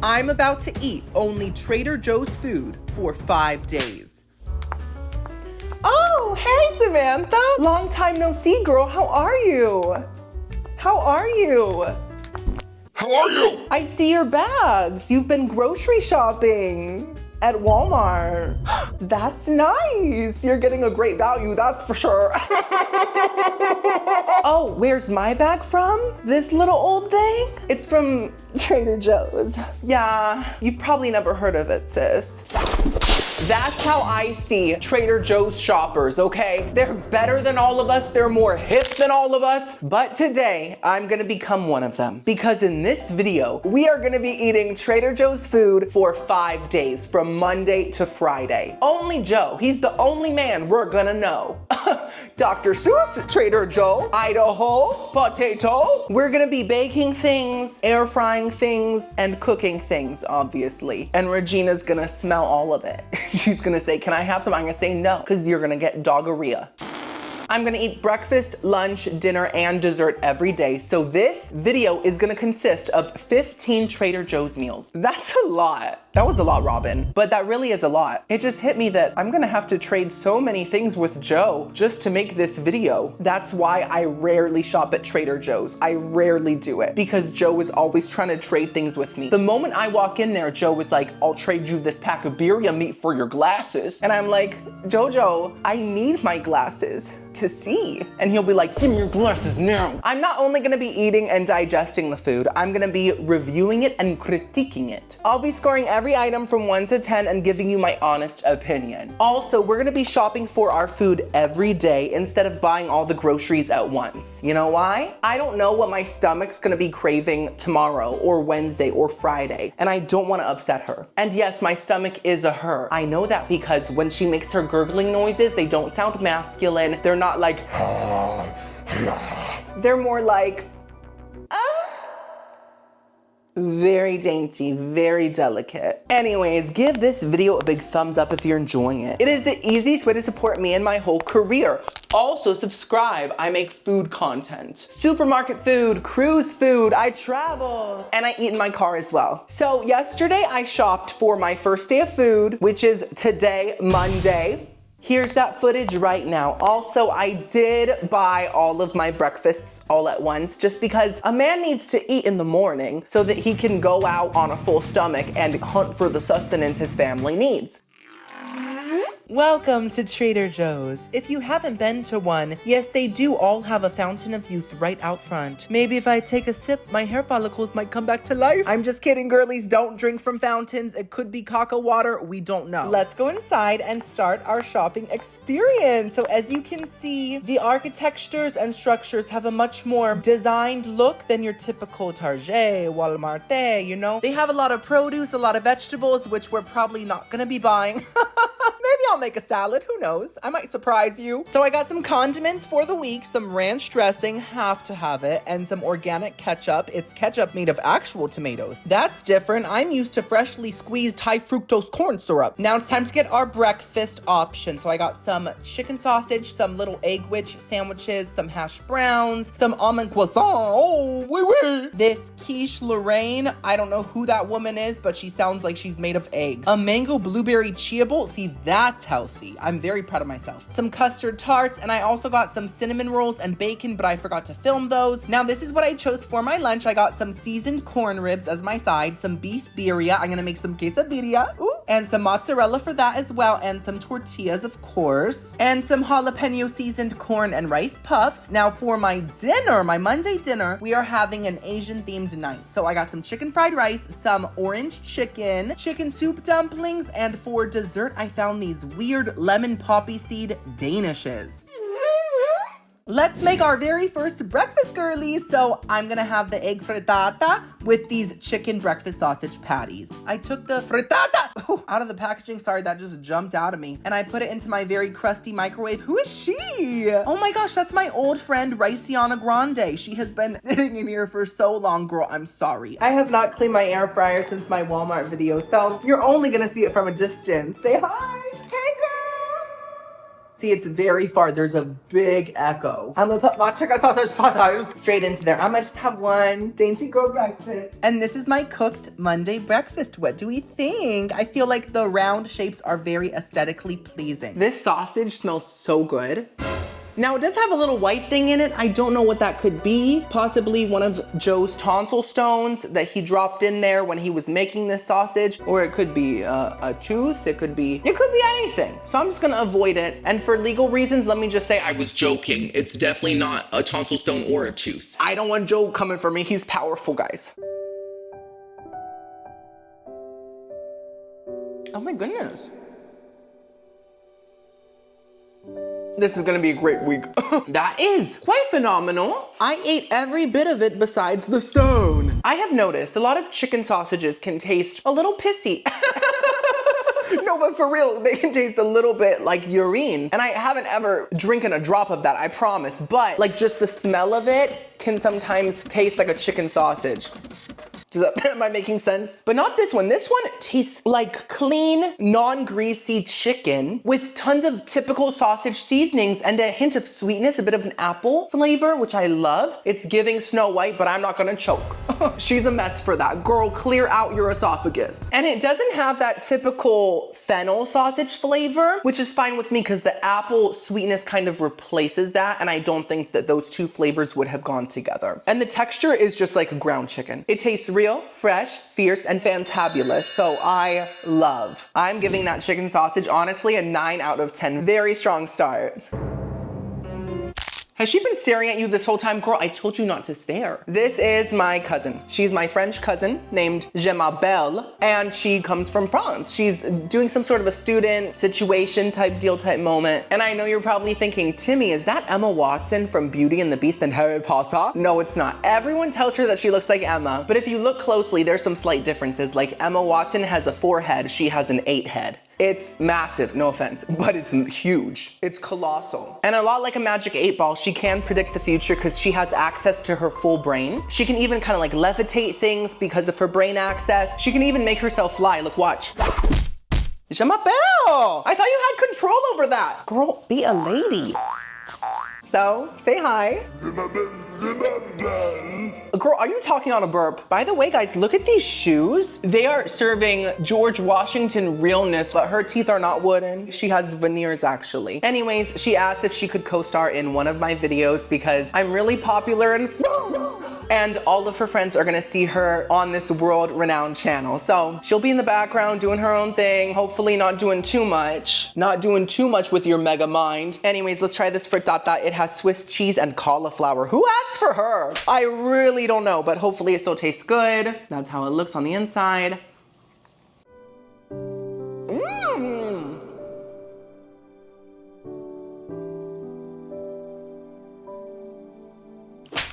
I'm about to eat only Trader Joe's food for 5 days. Oh, hey Samantha. Long time no see, girl. How are you? How are you? How are you? I see your bags. You've been grocery shopping at Walmart. That's nice. You're getting a great value, that's for sure. Oh, where's my bag from? This little old thing? It's from Trader Joe's. Yeah, you've probably never heard of it, sis. That's how I see Trader Joe's shoppers, okay? They're better than all of us, they're more hip than all of us, but today I'm gonna become one of them because in this video, we are gonna be eating Trader Joe's food for 5 days, from Monday to Friday. Only Joe, he's the only man we're gonna know. Dr. Seuss, Trader Joe, Idaho, potato. We're gonna be baking things, air frying things, and cooking things, obviously. And Regina's gonna smell all of it. She's gonna say, can I have some? I'm gonna say no, because you're gonna get doggarrhea. I'm gonna eat breakfast, lunch, dinner, and dessert every day. So this video is gonna consist of 15 Trader Joe's meals. That's a lot. That was a lot, Robin, but that really is a lot. It just hit me that I'm gonna have to trade so many things with Joe just to make this video. That's why I rarely shop at Trader Joe's. I rarely do it because Joe is always trying to trade things with me. The moment I walk in there, Joe was like, I'll trade you this pack of birria meat for your glasses. And I'm like, Jojo, I need my glasses to see. And he'll be like, give me your glasses now. I'm not only gonna be eating and digesting the food, I'm gonna be reviewing it and critiquing it. I'll be scoring every item from 1 to 10 and giving you my honest opinion. Also, we're gonna be shopping for our food every day instead of buying all the groceries at once. You know why? I don't know what my stomach's gonna be craving tomorrow or Wednesday or Friday, and I don't wanna upset her. And yes, my stomach is a her. I know that because when she makes her gurgling noises, they don't sound masculine. They're not like, they're more like, very dainty, very delicate. Anyways, give this video a big thumbs up if you're enjoying it. It is the easiest way to support me and my whole career. Also subscribe, I make food content. Supermarket food, cruise food, I travel, and I eat in my car as well. So yesterday I shopped for my first day of food, which is today, Monday. Here's that footage right now. Also, I did buy all of my breakfasts all at once just because a man needs to eat in the morning so that he can go out on a full stomach and hunt for the sustenance his family needs. Welcome to Trader Joe's. If you haven't been to one, yes, they do all have a fountain of youth right out front. Maybe if I take a sip, my hair follicles might come back to life. I'm just kidding, girlies. Don't drink from fountains. It could be caca water. We don't know. Let's go inside and start our shopping experience. So as you can see, the architectures and structures have a much more designed look than your typical Target, Walmart, you know? They have a lot of produce, a lot of vegetables, which we're probably not gonna be buying. Maybe I'll make a salad, who knows? I might surprise you. So I got some condiments for the week, some ranch dressing, have to have it, and some organic ketchup. It's ketchup made of actual tomatoes. That's different. I'm used to freshly squeezed high fructose corn syrup. Now it's time to get our breakfast option. So I got some chicken sausage, some little egg witch sandwiches, some hash browns, some almond croissant. Oh, oui. This quiche Lorraine, I don't know who that woman is, but she sounds like she's made of eggs. A mango blueberry chia bowl. See, that's healthy. I'm very proud of myself. Some custard tarts, and I also got some cinnamon rolls and bacon, but I forgot to film those. Now this is what I chose for my lunch. I got some seasoned corn ribs as my side, some beef birria. I'm gonna make some quesadilla, ooh, and some mozzarella for that as well, and some tortillas, of course, and some jalapeno seasoned corn and rice puffs. Now for my dinner, my Monday dinner, we are having an Asian themed night. So I got some chicken fried rice, some orange chicken, chicken soup dumplings, and for dessert, I found these weird lemon poppy seed danishes. Let's make our very first breakfast, girlies. So I'm gonna have the egg frittata with these chicken breakfast sausage patties. I took the frittata out of the packaging. Sorry, that just jumped out of me. And I put it into my very crusty microwave. Who is she? Oh my gosh, that's my old friend, Raiciana Grande. She has been sitting in here for so long, girl. I'm sorry. I have not cleaned my air fryer since my Walmart video, so you're only gonna see it from a distance. Say hi. Hey, girl. See, it's very far. There's a big echo. I'm gonna put my chicken sausage potatoes straight into there. I might just have one dainty girl breakfast. And this is my cooked Monday breakfast. What do we think? I feel like the round shapes are very aesthetically pleasing. This sausage smells so good. Now, it does have a little white thing in it. I don't know what that could be. Possibly one of Joe's tonsil stones that he dropped in there when he was making this sausage. Or it could be a tooth. It could be anything. So I'm just gonna avoid it. And for legal reasons, let me just say I was joking. It's definitely not a tonsil stone or a tooth. I don't want Joe coming for me. He's powerful, guys. Oh my goodness. This is gonna be a great week. That is quite phenomenal. I ate every bit of it besides the stone. I have noticed a lot of chicken sausages can taste a little pissy. No, but for real, they can taste a little bit like urine. And I haven't ever drinking a drop of that, I promise. But like just the smell of it can sometimes taste like a chicken sausage. Am I making sense? But not this one. This one tastes like clean, non-greasy chicken with tons of typical sausage seasonings and a hint of sweetness, a bit of an apple flavor, which I love. It's giving Snow White, but I'm not gonna choke. She's a mess for that. Girl, clear out your esophagus. And it doesn't have that typical fennel sausage flavor, which is fine with me because the apple sweetness kind of replaces that, and I don't think that those two flavors would have gone together. And the texture is just like ground chicken. It tastes real, fresh, fierce, and fantabulous, so I'm giving that chicken sausage, honestly, a 9 out of 10. Very strong start. Has she been staring at you this whole time? Girl, I told you not to stare. This is my cousin. She's my French cousin named Je m'appelle, and she comes from France. She's doing some sort of a student situation type deal type moment. And I know you're probably thinking, Timmy, is that Emma Watson from Beauty and the Beast and Harry Potter? No, it's not. Everyone tells her that she looks like Emma, but if you look closely, there's some slight differences. Like Emma Watson has a 4 head, she has an 8 head. It's massive, no offense, but it's huge. It's colossal. And a lot like a magic 8-ball, she can predict the future because she has access to her full brain. She can even kind of like levitate things because of her brain access. She can even make herself fly. Look, watch. Je m'appelle! I thought you had control over that. Girl, be a lady. So, say hi. Girl, are you talking on a burp? By the way, guys, look at these shoes. They are serving George Washington realness, but her teeth are not wooden. She has veneers, actually. Anyways, she asked if she could co-star in one of my videos because I'm really popular in France. And all of her friends are gonna see her on this world-renowned channel. So she'll be in the background doing her own thing, hopefully not doing too much. Not doing too much with your mega mind. Anyways, let's try this frittata. It has Swiss cheese and cauliflower. Who asked for her? I really don't know, but hopefully it still tastes good. That's how it looks on the inside. Mmm.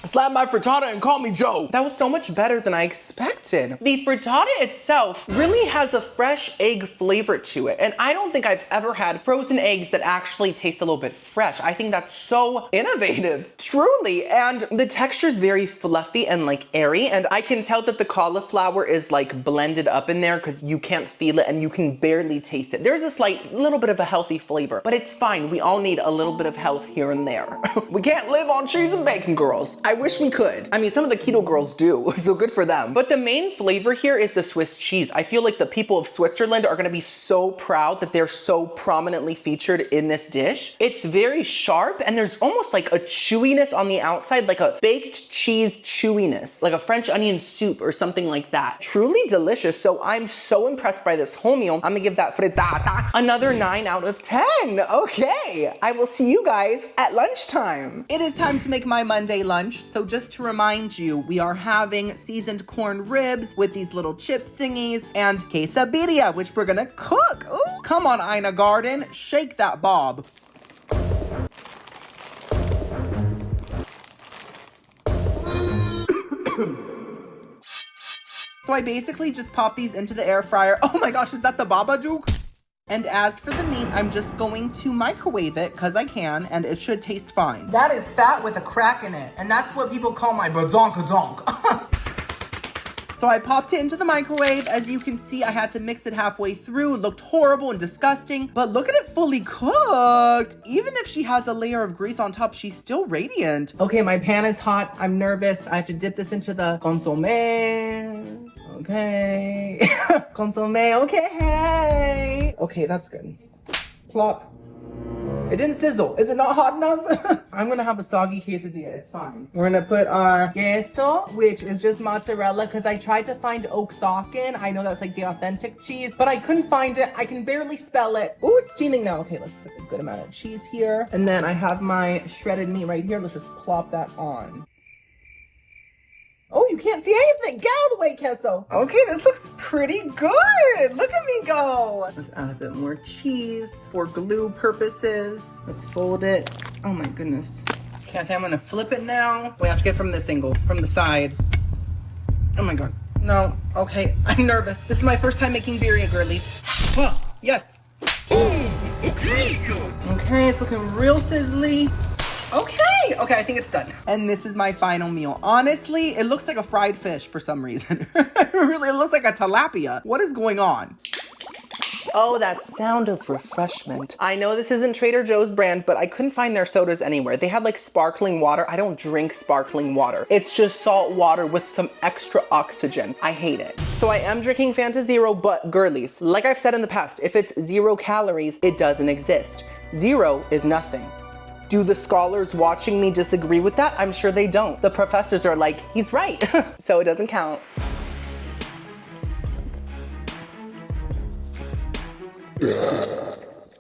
Slap my frittata and call me Joe. That was so much better than I expected. The frittata itself really has a fresh egg flavor to it. And I don't think I've ever had frozen eggs that actually taste a little bit fresh. I think that's so innovative, truly. And the texture is very fluffy and like airy. And I can tell that the cauliflower is like blended up in there because you can't feel it and you can barely taste it. There's a slight little bit of a healthy flavor, but it's fine. We all need a little bit of health here and there. We can't live on cheese and bacon, girls. I wish we could. I mean, some of the keto girls do, so good for them. But the main flavor here is the Swiss cheese. I feel like the people of Switzerland are gonna be so proud that they're so prominently featured in this dish. It's very sharp and there's almost like a chewiness on the outside, like a baked cheese chewiness, like a French onion soup or something like that. Truly delicious. So I'm so impressed by this whole meal. I'm gonna give that frittata another 9 out of 10. Okay, I will see you guys at lunchtime. It is time to make my Monday lunch. So just to remind you, we are having seasoned corn ribs with these little chip thingies and quesadilla, which we're gonna cook. Ooh, come on, Ina Garden, shake that bob. So I basically just pop these into the air fryer. Oh my gosh, is that the Babadook? And as for the meat, I'm just going to microwave it because I can, and it should taste fine. That is fat with a crack in it, and that's what people call my badonkadonk. So I popped it into the microwave. As you can see, I had to mix it halfway through. It looked horrible and disgusting, but look at it fully cooked. Even if she has a layer of grease on top, she's still radiant. Okay, my pan is hot. I'm nervous. I have to dip this into the consomme. Okay. Consomme, okay. Okay, that's good. Plop. It didn't sizzle. Is it not hot enough? I'm gonna have a soggy quesadilla. It's fine. We're gonna put our queso, which is just mozzarella, because I tried to find oak Oaxacan. I know that's like the authentic cheese, but I couldn't find it. I can barely spell it. Oh, it's steaming now. Okay, let's put a good amount of cheese here. And then I have my shredded meat right here. Let's just plop that on. Oh, you can't see anything. Get out of the way, queso. Okay, this looks pretty good. Look at me go. Let's add a bit more cheese for glue purposes. Let's fold it. Oh my goodness. Okay, I think I'm gonna flip it now. We have to get from this angle, from the side. Oh my God. No, okay, I'm nervous. This is my first time making birria, girlies. Oh, yes. Okay. Okay, it's looking real sizzly. Okay, I think it's done. And this is my final meal. Honestly, it looks like a fried fish for some reason. Really, it looks like a tilapia. What is going on? Oh, that sound of refreshment. I know this isn't Trader Joe's brand, but I couldn't find their sodas anywhere. They had like sparkling water. I don't drink sparkling water. It's just salt water with some extra oxygen. I hate it. So I am drinking Fanta Zero, but girlies, like I've said in the past, if it's 0 calories, it doesn't exist. 0 is nothing. Do the scholars watching me disagree with that? I'm sure they don't. The professors are like, he's right. So it doesn't count.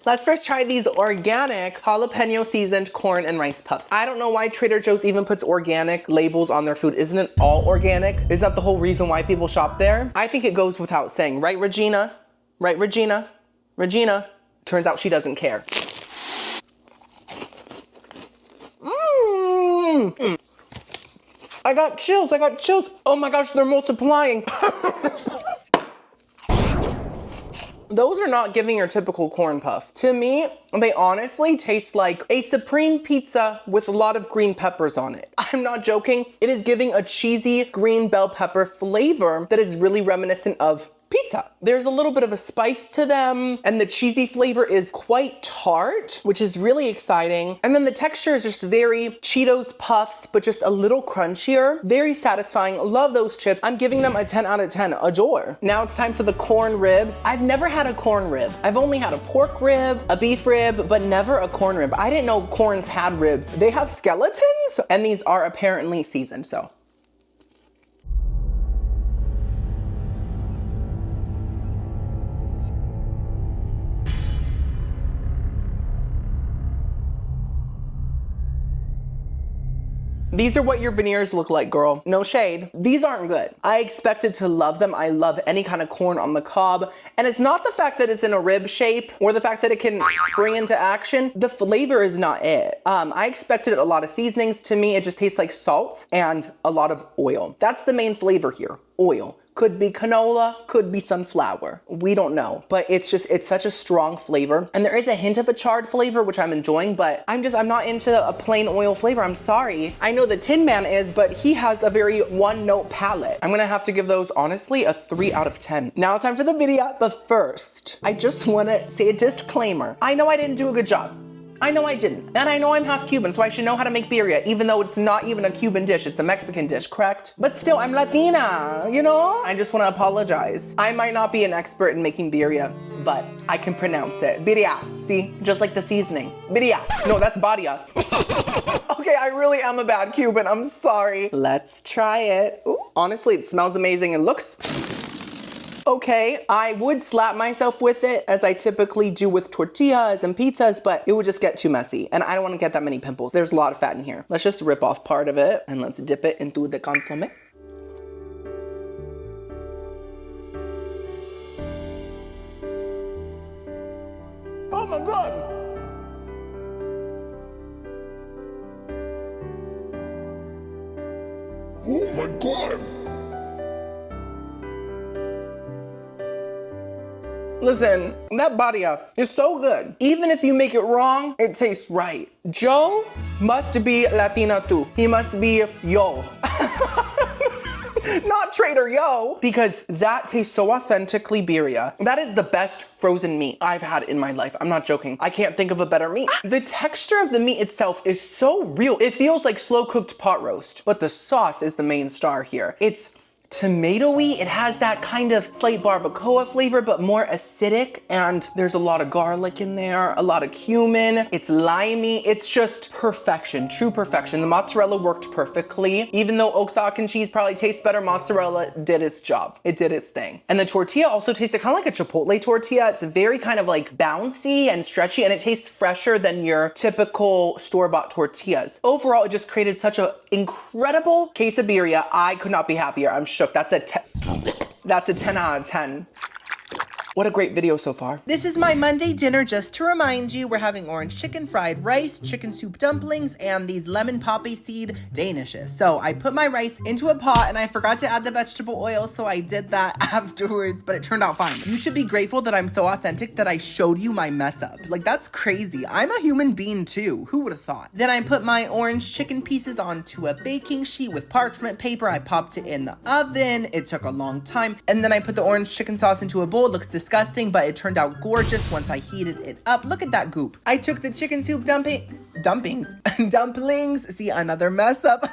Let's first try these organic jalapeno seasoned corn and rice puffs. I don't know why Trader Joe's even puts organic labels on their food. Isn't it all organic? Isn't that the whole reason why people shop there? I think it goes without saying, right, Regina? Right, Regina? Regina? Turns out she doesn't care. I got chills. Oh my gosh, they're multiplying. Those are not giving your typical corn puff. To me, they honestly taste like a supreme pizza with a lot of green peppers on it. I'm not joking. It is giving a cheesy green bell pepper flavor that is really reminiscent of pizza. There's a little bit of a spice to them, and the cheesy flavor is quite tart, which is really exciting. And then the texture is just very Cheetos puffs, but just a little crunchier. Very satisfying. Love those chips. I'm giving them a 10 out of 10. Adore. Now it's time for the corn ribs. I've never had a corn rib. I've only had a pork rib, a beef rib, but never a corn rib. I didn't know corns had ribs. They have skeletons, and these are apparently seasoned, so. These are what your veneers look like, girl. No shade. These aren't good. I expected to love them. I love any kind of corn on the cob. And it's not the fact that it's in a rib shape or the fact that it can spring into action. The flavor is not it. I expected a lot of seasonings. To me, it just tastes like salt and a lot of oil. That's the main flavor here, oil. Could be canola, could be sunflower. We don't know, but it's such a strong flavor. And there is a hint of a charred flavor, which I'm enjoying, but I'm not into a plain oil flavor. I'm sorry. I know the Tin Man is, but he has a very one-note palate. I'm gonna have to give those, honestly, a 3 out of 10. Now it's time for the video, but first, I just wanna say a disclaimer. I know I didn't do a good job. I know I didn't. And I know I'm half Cuban, so I should know how to make birria, even though it's not even a Cuban dish, it's a Mexican dish, correct? But still, I'm Latina, you know? I just wanna apologize. I might not be an expert in making birria, but I can pronounce it. Birria, see? Just like the seasoning. Birria. No, that's badia. Okay, I really am a bad Cuban, I'm sorry. Let's try it. Ooh. Honestly, it smells amazing and looks okay. I would slap myself with it as I typically do with tortillas and pizzas, but it would just get too messy and I don't want to get that many pimples. There's a lot of fat in here. Let's just rip off part of it and let's dip it into the consomme. Oh my God. Oh my God. Listen, that badia is so good. Even if you make it wrong, it tastes right. Joe must be Latina too. He must be yo. not Trader Yo, because that tastes so authentically birria. That is the best frozen meat I've had in my life. I'm not joking. I can't think of a better meat. The texture of the meat itself is so real. It feels like slow cooked pot roast, but the sauce is the main star here. It's tomatoey. It has that kind of slight barbacoa flavor, but more acidic. And there's a lot of garlic in there, a lot of cumin. It's limey. It's just perfection, true perfection. The mozzarella worked perfectly. Even though Oaxacan cheese probably tastes better, mozzarella did its job. It did its thing. And the tortilla also tasted kind of like a Chipotle tortilla. It's very kind of like bouncy and stretchy, and it tastes fresher than your typical store-bought tortillas. Overall, it just created such an incredible quesadilla. I could not be happier. I'm shook. That's a 10 out of 10. What a great video so far. This is my Monday dinner. Just to remind you, we're having orange chicken, fried rice, chicken soup dumplings, and these lemon poppy seed danishes. So I put my rice into a pot and I forgot to add the vegetable oil, so I did that afterwards, but it turned out fine. You should be grateful that I'm so authentic that I showed you my mess up. Like, that's crazy. I'm a human being too. Who would have thought? Then I put my orange chicken pieces onto a baking sheet with parchment paper. I popped it in the oven. It took a long time. And then I put the orange chicken sauce into a bowl. It looks disgusting, but it turned out gorgeous once I heated it up. Look at that goop. I took the chicken soup dumplings. See, another mess up.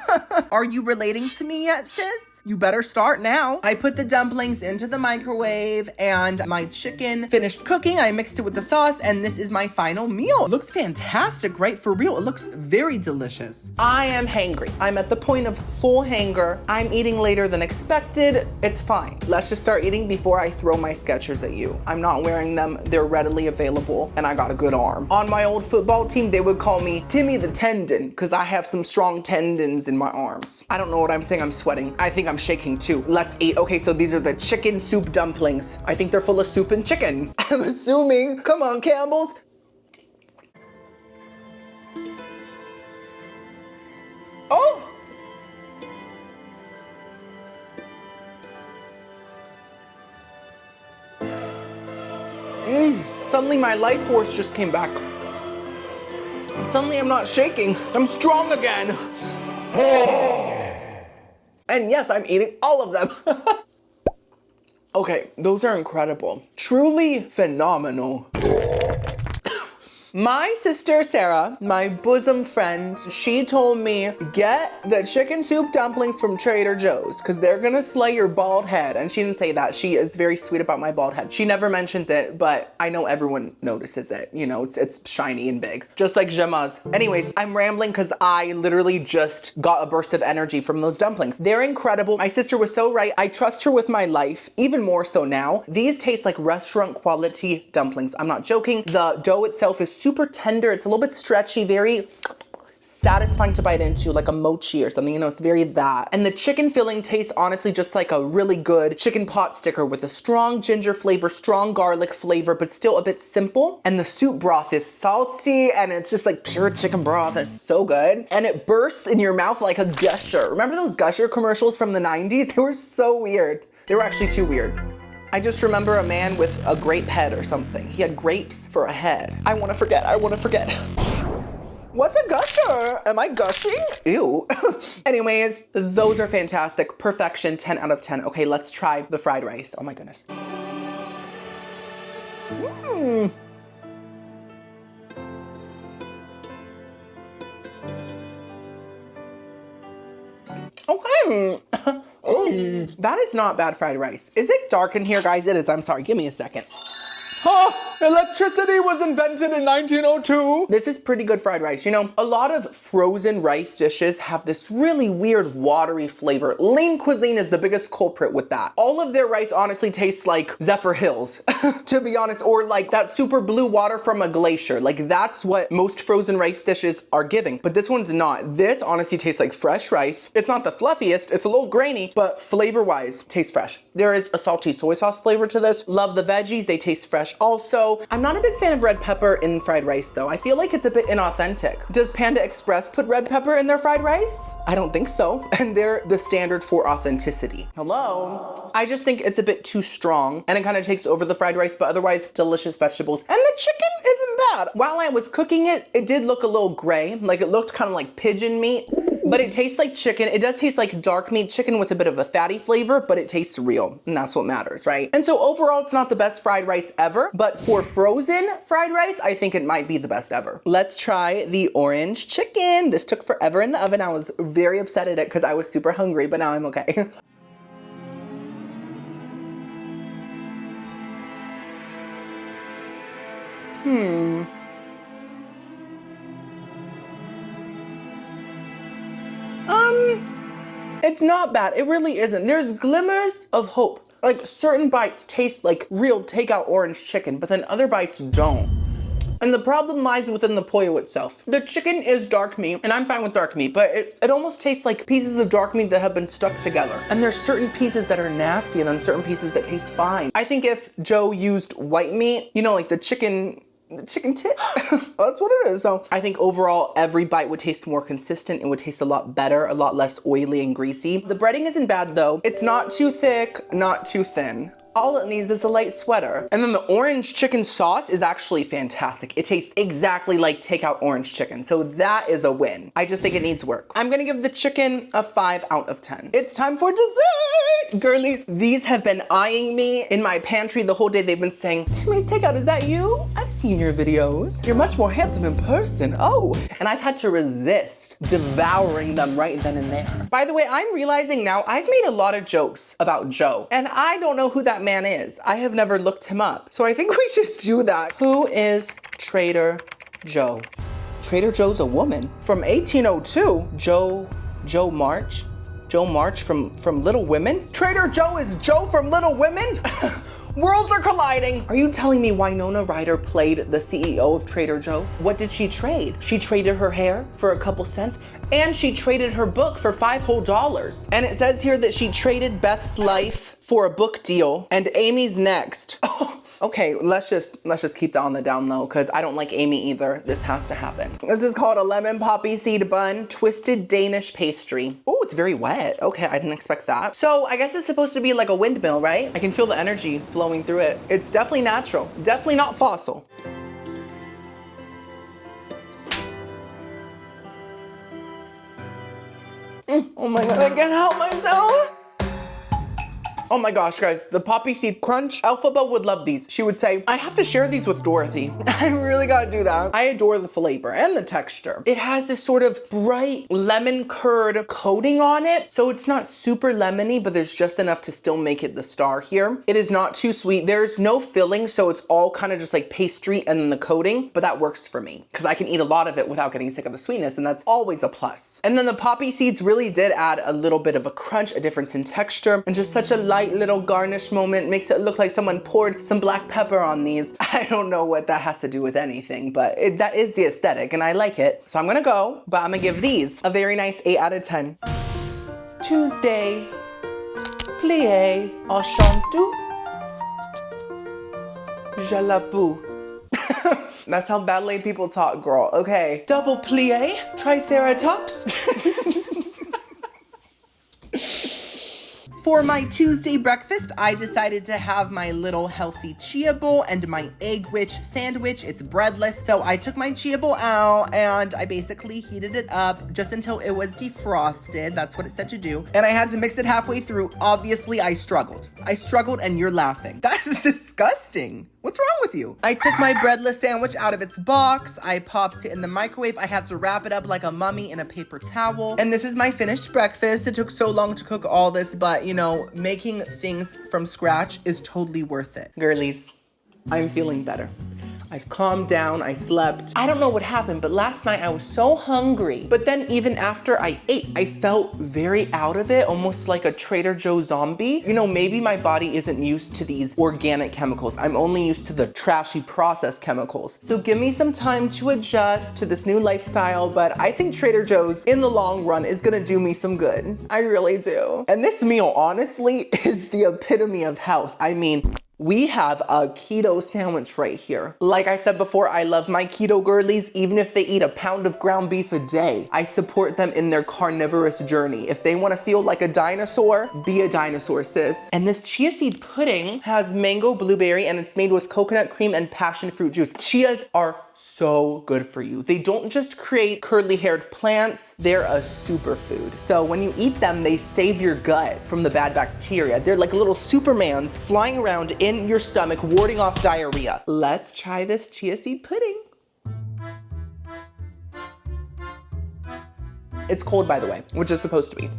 Are you relating to me yet, sis? You better start now. I put the dumplings into the microwave and my chicken finished cooking. I mixed it with the sauce and this is my final meal. It looks fantastic, right? For real, it looks very delicious. I am hangry. I'm at the point of full hanger. I'm eating later than expected. It's fine. Let's just start eating before I throw my Skechers at you. I'm not wearing them. They're readily available and I got a good arm. On my old football team, they would call me Timmy the Tendon because I have some strong tendons in my arms. I don't know what I'm saying. I'm sweating. I think I'm shaking too. Let's eat. Okay, so these are the chicken soup dumplings. I think they're full of soup and chicken. I'm assuming. Come on, Campbell's. Oh! Suddenly my life force just came back. Suddenly I'm not shaking. I'm strong again. And yes, I'm eating all of them. Okay, those are incredible. Truly phenomenal. My sister Sarah, my bosom friend, she told me, get the chicken soup dumplings from Trader Joe's because they're gonna slay your bald head. And she didn't say that. She is very sweet about my bald head. She never mentions it, but I know everyone notices it. You know, it's shiny and big, just like Gemma's. Anyways, I'm rambling because I literally just got a burst of energy from those dumplings. They're incredible. My sister was so right. I trust her with my life, even more so now. These taste like restaurant quality dumplings. I'm not joking. The dough itself is super tender. It's a little bit stretchy, very satisfying to bite into, like a mochi or something. You know, it's very that. And the chicken filling tastes honestly just like a really good chicken pot sticker with a strong ginger flavor, strong garlic flavor, but still a bit simple. And the soup broth is salty and it's just like pure chicken broth. It's so good. And it bursts in your mouth like a gusher. Remember those gusher commercials from the 90s? They were so weird. They were actually too weird. I just remember a man with a grape head or something. He had grapes for a head. I wanna forget. What's a gusher? Am I gushing? Ew. Anyways, those are fantastic. Perfection, 10 out of 10. Okay, let's try the fried rice. Oh my goodness. Okay. That is not bad fried rice. Is it dark in here, guys? It is. I'm sorry. Give me a second. Electricity was invented in 1902. This is pretty good fried rice. You know, a lot of frozen rice dishes have this really weird watery flavor. Lean cuisine is the biggest culprit with that. All of their rice honestly tastes like Zephyr Hills, to be honest, or like that super blue water from a glacier. Like that's what most frozen rice dishes are giving, but this one's not. This honestly tastes like fresh rice. It's not the fluffiest, it's a little grainy, but flavor-wise, tastes fresh. There is a salty soy sauce flavor to this. Love the veggies, they taste fresh also. I'm not a big fan of red pepper in fried rice though. I feel like it's a bit inauthentic. Does Panda Express put red pepper in their fried rice? I don't think so. And they're the standard for authenticity. Hello? I just think it's a bit too strong and it kind of takes over the fried rice, but otherwise delicious vegetables. And the chicken isn't bad. While I was cooking it, it did look a little gray. Like it looked kind of like pigeon meat. But it tastes like chicken. It does taste like dark meat chicken with a bit of a fatty flavor, but it tastes real, and that's what matters, right? And so overall, it's not the best fried rice ever, but for frozen fried rice, I think it might be the best ever. Let's try the orange chicken. This took forever in the oven. I was very upset at it because I was super hungry, but now I'm okay. It's not bad. It really isn't. There's glimmers of hope. Like certain bites taste like real takeout orange chicken, but then other bites don't. And the problem lies within the pollo itself. The chicken is dark meat, and I'm fine with dark meat, but it almost tastes like pieces of dark meat that have been stuck together. And there's certain pieces that are nasty and then certain pieces that taste fine. I think if Joe used white meat, you know, like the chicken tit, that's what it is. So I think overall every bite would taste more consistent. It would taste a lot better, a lot less oily and greasy. The breading isn't bad though. It's not too thick, not too thin. All it needs is a light sweater. And then the orange chicken sauce is actually fantastic. It tastes exactly like takeout orange chicken. So that is a win. I just think it needs work. I'm gonna give the chicken a 5 out of 10. It's time for dessert. Girlies, these have been eyeing me in my pantry the whole day. They've been saying, Timmy's Takeout, is that you? I've seen your videos. You're much more handsome in person. Oh, and I've had to resist devouring them right then and there. By the way, I'm realizing now I've made a lot of jokes about Joe, and I don't know who that man is. I have never looked him up. So I think we should do that. Who is Trader Joe? Trader Joe's a woman. From 1802, Joe March? Joe March from Little Women? Trader Joe is Joe from Little Women? Worlds are colliding. Are you telling me Winona Ryder played the CEO of Trader Joe? What did she trade? She traded her hair for a couple cents, and she traded her book for $5 whole. And it says here that she traded Beth's life for a book deal, and Amy's next. Okay, let's just keep that on the down low because I don't like Amy either. This has to happen. This is called a lemon poppy seed bun, twisted Danish pastry. Oh, it's very wet. Okay, I didn't expect that. So I guess it's supposed to be like a windmill, right? I can feel the energy flowing through it. It's definitely natural, definitely not fossil. Oh my God, I can't help myself. Oh my gosh, guys, the poppy seed crunch. Elphaba would love these. She would say, I have to share these with Dorothy. I really gotta do that. I adore the flavor and the texture. It has this sort of bright lemon curd coating on it. So it's not super lemony, but there's just enough to still make it the star here. It is not too sweet. There's no filling, so it's all kind of just like pastry and then the coating, but that works for me because I can eat a lot of it without getting sick of the sweetness, and that's always a plus. And then the poppy seeds really did add a little bit of a crunch, a difference in texture, and just such a light little garnish moment. Makes it look like someone poured some black pepper on these. I don't know what that has to do with anything, but that is the aesthetic and I like it. So I'm gonna go, but I'm gonna give these a very nice 8 out of 10. Tuesday, plié, enchanté, jalapou. That's how ballet people talk, girl. Okay, double plié, triceratops. For my Tuesday breakfast, I decided to have my little healthy chia bowl and my egg witch sandwich. It's breadless. So I took my chia bowl out and I basically heated it up just until it was defrosted. That's what it said to do. And I had to mix it halfway through. Obviously, I struggled and you're laughing. That is disgusting. What's wrong with you? I took my breadless sandwich out of its box. I popped it in the microwave. I had to wrap it up like a mummy in a paper towel. And this is my finished breakfast. It took so long to cook all this, but you know, making things from scratch is totally worth it. Girlies, I'm feeling better. I've calmed down, I slept. I don't know what happened, but last night I was so hungry. But then even after I ate, I felt very out of it, almost like a Trader Joe zombie. You know, maybe my body isn't used to these organic chemicals. I'm only used to the trashy processed chemicals. So give me some time to adjust to this new lifestyle, but I think Trader Joe's in the long run is gonna do me some good. I really do. And this meal, honestly, is the epitome of health. I mean, we have a keto sandwich right here. Like I said before, I love my keto girlies. Even if they eat a pound of ground beef a day, I support them in their carnivorous journey. If they wanna feel like a dinosaur, be a dinosaur, sis. And this chia seed pudding has mango blueberry and it's made with coconut cream and passion fruit juice. Chias are so good for you. They don't just create curly-haired plants, they're a superfood. So when you eat them, they save your gut from the bad bacteria. They're like little supermans flying around in your stomach, warding off diarrhea. Let's try this chia seed pudding. It's cold, by the way, which it's supposed to be.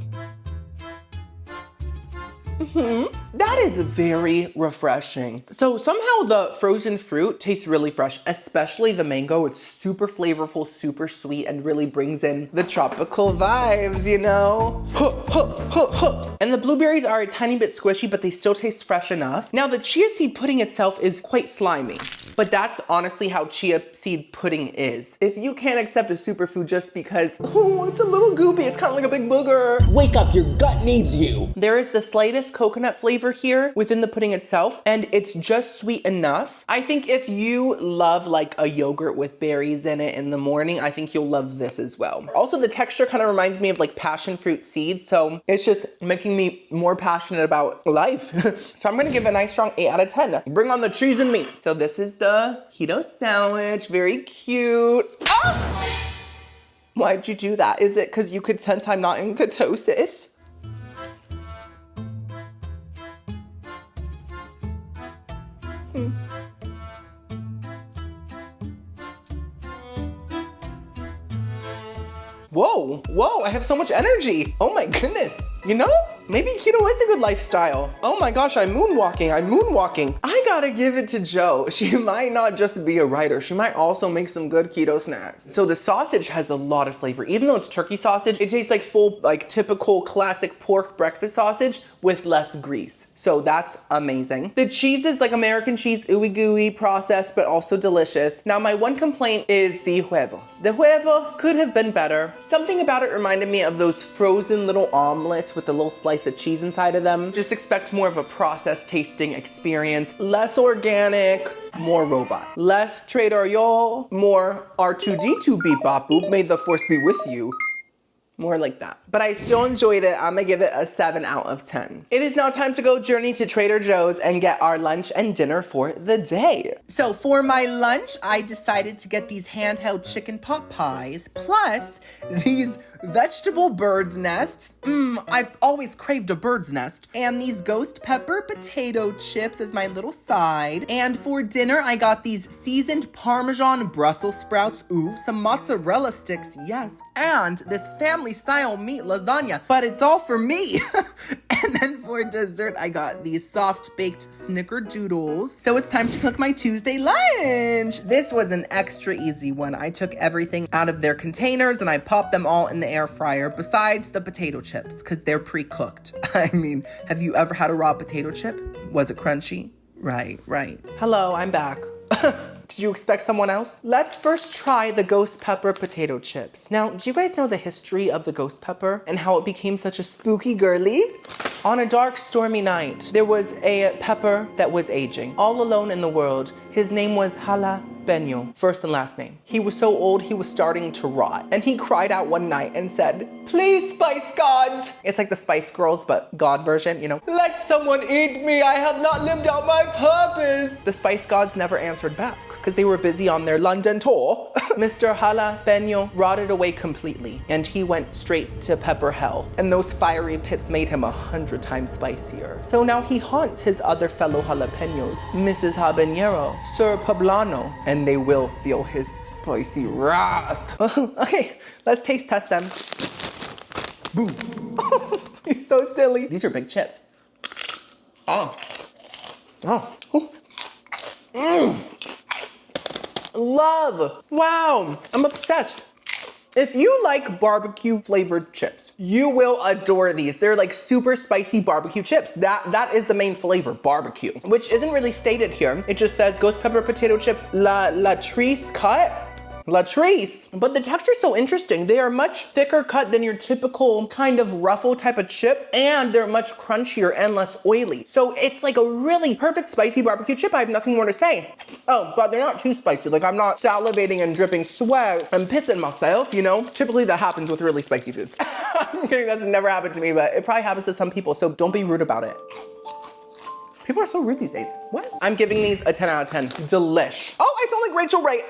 That is very refreshing. So somehow the frozen fruit tastes really fresh, especially the mango. It's super flavorful, super sweet, and really brings in the tropical vibes, you know? And the blueberries are a tiny bit squishy, but they still taste fresh enough. Now the chia seed pudding itself is quite slimy, but that's honestly how chia seed pudding is. If you can't accept a superfood just because, oh, it's a little goopy, it's kind of like a big booger, wake up, your gut needs you. There is the slightest coconut flavor here within the pudding itself, and it's just sweet enough. I think if you love like a yogurt with berries in it in the morning, I think you'll love this as well. Also, the texture kind of reminds me of like passion fruit seeds, so it's just making me more passionate about life. So I'm gonna give it a nice strong 8 out of 10. Bring on the cheese and meat. So this is the keto sandwich, very cute. Ah! Why'd you do that? Is it because you could sense I'm not in ketosis? Whoa, I have so much energy. Oh my goodness. You know, maybe keto is a good lifestyle. Oh my gosh, I'm moonwalking. I gotta give it to Jo. She might not just be a writer, she might also make some good keto snacks. So the sausage has a lot of flavor. Even though it's turkey sausage, it tastes like full, like typical classic pork breakfast sausage with less grease. So that's amazing. The cheese is like American cheese, ooey gooey, processed, but also delicious. Now my one complaint is the huevo. The huevo could have been better. Something about it reminded me of those frozen little omelets with a little slice of cheese inside of them. Just expect more of a processed tasting experience. Less organic, more robot. Less Trader Joel, more R2D2 beep bop boop, may the force be with you. More like that. But I still enjoyed it. I'm gonna give it a 7 out of 10. It is now time to go journey to Trader Joe's and get our lunch and dinner for the day. So for my lunch, I decided to get these handheld chicken pot pies, plus these vegetable bird's nests. I've always craved a bird's nest. And these ghost pepper potato chips as my little side. And for dinner, I got these seasoned Parmesan Brussels sprouts. Ooh, some mozzarella sticks, yes. And this family style meat lasagna, but it's all for me. And then for dessert, I got these soft baked snickerdoodles. So it's time to cook my Tuesday lunch. This was an extra easy one. I took everything out of their containers and I popped them all in the air fryer besides the potato chips because they're pre-cooked. I mean, have you ever had a raw potato chip? Was it crunchy? Right. Hello, I'm back. Did you expect someone else? Let's first try the ghost pepper potato chips. Now, do you guys know the history of the ghost pepper and how it became such a spooky girly? On a dark, stormy night, there was a pepper that was aging, all alone in the world. His name was Jalapeno, first and last name. He was so old, he was starting to rot. And he cried out one night and said, "Please, Spice Gods." It's like the Spice Girls, but God version, you know. "Let someone eat me, I have not lived out my purpose." The Spice Gods never answered back because they were busy on their London tour. Mr. Jalapeno rotted away completely and he went straight to pepper hell. And those fiery pits made him 100 times spicier. So now he haunts his other fellow jalapenos, Mrs. Habanero, Sir Poblano, and they will feel his spicy wrath. Okay, let's taste test them. Boom. He's so silly. These are big chips. Oh. Love. Wow, I'm obsessed. If you like barbecue flavored chips, you will adore these. They're like super spicy barbecue chips. That is the main flavor, barbecue, which isn't really stated here. It just says ghost pepper potato chips, Latrice cut. Latrice. But the texture is so interesting. They are much thicker cut than your typical kind of ruffle type of chip, and they're much crunchier and less oily. So it's like a really perfect spicy barbecue chip. I have nothing more to say. Oh, but they're not too spicy. Like I'm not salivating and dripping sweat and pissing myself, you know? Typically that happens with really spicy food. I'm kidding, that's never happened to me, but it probably happens to some people, so don't be rude about it. People are so rude these days. What? I'm giving these a 10 out of 10. Delish. Oh, I sound like Rachel Ray,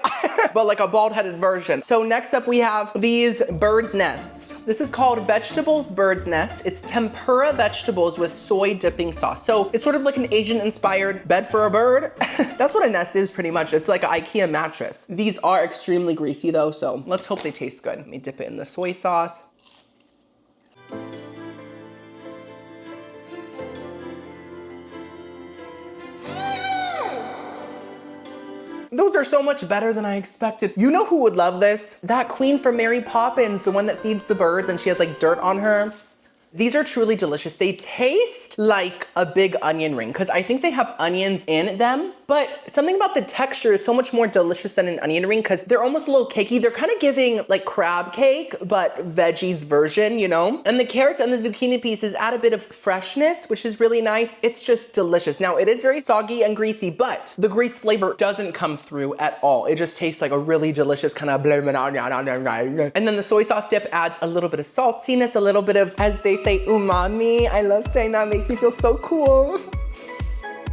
but like a bald-headed version. So next up we have these bird's nests. This is called Vegetables Bird's Nest. It's tempura vegetables with soy dipping sauce. So it's sort of like an Asian-inspired bed for a bird. That's what a nest is pretty much. It's like an IKEA mattress. These are extremely greasy though, so let's hope they taste good. Let me dip it in the soy sauce. Those are so much better than I expected. You know who would love this? That queen from Mary Poppins, the one that feeds the birds and she has like dirt on her. These are truly delicious. They taste like a big onion ring because I think they have onions in them, but something about the texture is so much more delicious than an onion ring because they're almost a little cakey. They're kind of giving like crab cake, but veggies version, you know? And the carrots and the zucchini pieces add a bit of freshness, which is really nice. It's just delicious. Now it is very soggy and greasy, but the grease flavor doesn't come through at all. It just tastes like a really delicious kind of blah, blah, blah, blah, blah. And then the soy sauce dip adds a little bit of saltiness, a little bit of, as they say, umami. I love saying that, makes me feel so cool.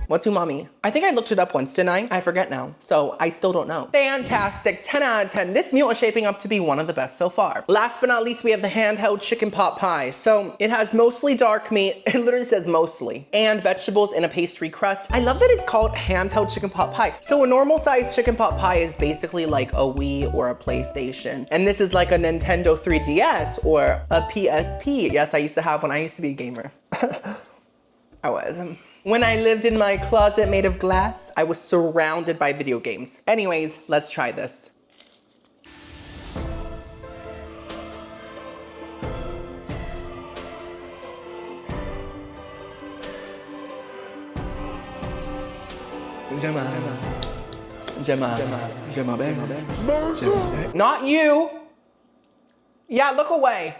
What's umami? I think I looked it up once, didn't I? I forget now, so I still don't know. Fantastic, 10 out of 10. This meal is shaping up to be one of the best so far. Last but not least, we have the handheld chicken pot pie. So it has mostly dark meat, it literally says mostly, and vegetables in a pastry crust. I love that it's called handheld chicken pot pie. So a normal sized chicken pot pie is basically like a Wii or a PlayStation. And this is like a Nintendo 3DS or a PSP. Yes, I used to have one. I used to be a gamer. I was. When I lived in my closet made of glass, I was surrounded by video games. Anyways, let's try this. Not you. Yeah, look away.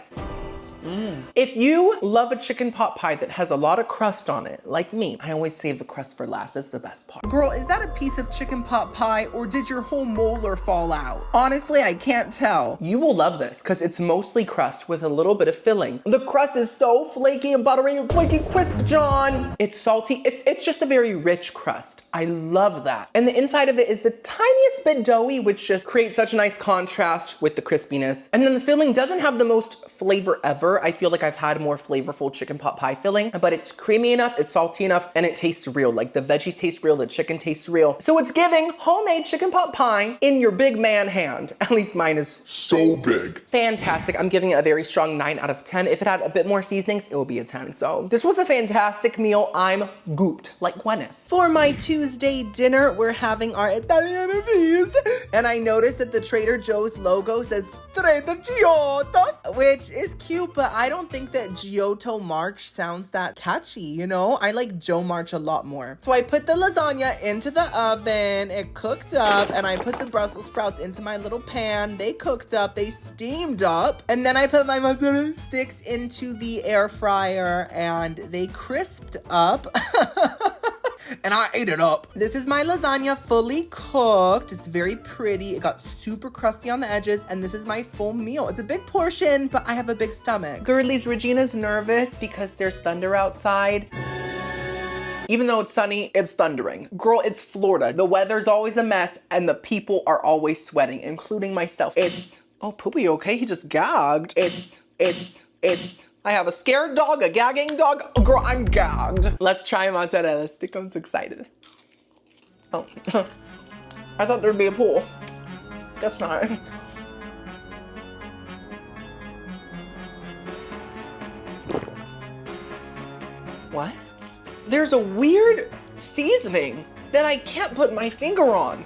If you love a chicken pot pie that has a lot of crust on it, like me, I always save the crust for last. It's the best part. Girl, is that a piece of chicken pot pie or did your whole molar fall out? Honestly, I can't tell. You will love this because it's mostly crust with a little bit of filling. The crust is so flaky and buttery and flaky crisp, John. It's salty. It's just a very rich crust. I love that. And the inside of it is the tiniest bit doughy, which just creates such a nice contrast with the crispiness. And then the filling doesn't have the most flavor ever. I feel like I've had more flavorful chicken pot pie filling, but it's creamy enough, it's salty enough, and it tastes real. Like the veggies taste real, the chicken tastes real. So it's giving homemade chicken pot pie in your big man hand. At least mine is So big. fantastic. I'm giving it a very strong 9 out of 10. If it had a bit more seasonings, it would be a 10. So this was a fantastic meal. I'm gooped, like Gwyneth. For my Tuesday dinner, we're having our Italiano feast. And I noticed that the Trader Joe's logo says Trader Giotto, which is cute, but I don't think that Giotto March sounds that catchy, you know? I like Joe March a lot more. So I put the lasagna into the oven, it cooked up, and I put the Brussels sprouts into my little pan. They cooked up, they steamed up, and then I put my mozzarella sticks into the air fryer and they crisped up. And I ate it up. This is my lasagna fully cooked. It's very pretty. It got super crusty on the edges, and this is my full meal. It's a big portion, but I have a big stomach. Girdley's Regina's nervous because there's thunder outside. Even though it's sunny, it's thundering. Girl, it's Florida. The weather's always a mess, and the people are always sweating, including myself. Oh, Poopy, okay? He just gagged. I have a scared dog, a gagging dog. Oh, girl, I'm gagged. Let's try mozzarella stick. I'm so excited. Oh, I thought there'd be a pool. Guess not. What? There's a weird seasoning that I can't put my finger on.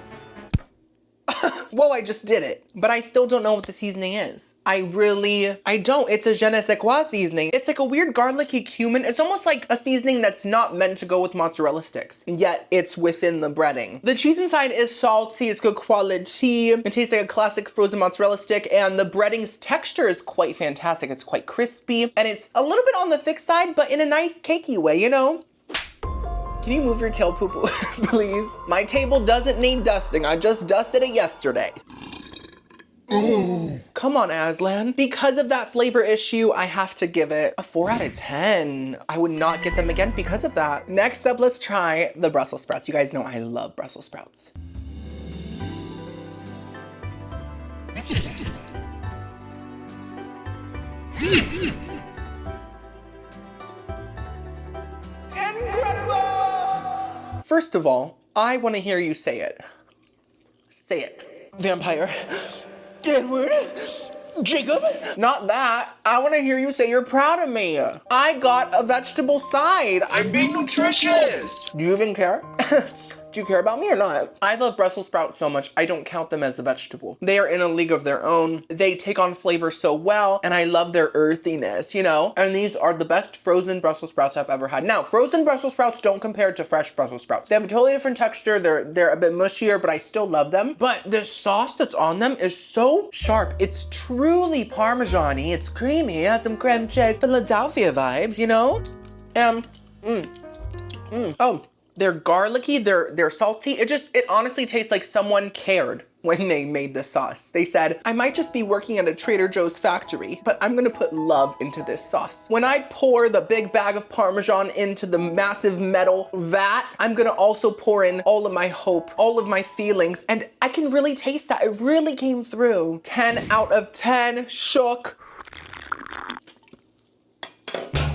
Well, I just did it, but I still don't know what the seasoning is. I don't. It's a je ne sais quoi seasoning. It's like a weird garlicky cumin. It's almost like a seasoning that's not meant to go with mozzarella sticks, yet it's within the breading. The cheese inside is salty, it's good quality. It tastes like a classic frozen mozzarella stick, and the breading's texture is quite fantastic. It's quite crispy, and it's a little bit on the thick side, but in a nice cakey way, you know? Can you move your tail, poo-poo, please? My table doesn't need dusting. I just dusted it yesterday. Come on, Aslan. Because of that flavor issue, I have to give it a 4 out of 10. I would not get them again because of that. Next up, let's try the Brussels sprouts. You guys know I love Brussels sprouts. Incredible! First of all, I want to hear you say it. Say it. Vampire. Edward. Jacob. Not that. I want to hear you say you're proud of me. I got a vegetable side. I'm being nutritious. Do you even care? Do you care about me or not? I love Brussels sprouts so much, I don't count them as a vegetable. They are in a league of their own. They take on flavor so well, and I love their earthiness, you know? And these are the best frozen Brussels sprouts I've ever had. Now, frozen Brussels sprouts don't compare to fresh Brussels sprouts. They have a totally different texture. They're a bit mushier, but I still love them. But the sauce that's on them is so sharp. It's truly Parmesan-y. It's creamy. It has some creme cheese, Philadelphia vibes, you know? Oh. They're garlicky, they're salty. It honestly tastes like someone cared when they made the sauce. They said, I might just be working at a Trader Joe's factory, but I'm gonna put love into this sauce. When I pour the big bag of Parmesan into the massive metal vat, I'm gonna also pour in all of my hope, all of my feelings, and I can really taste that. It really came through. 10 out of 10, shook.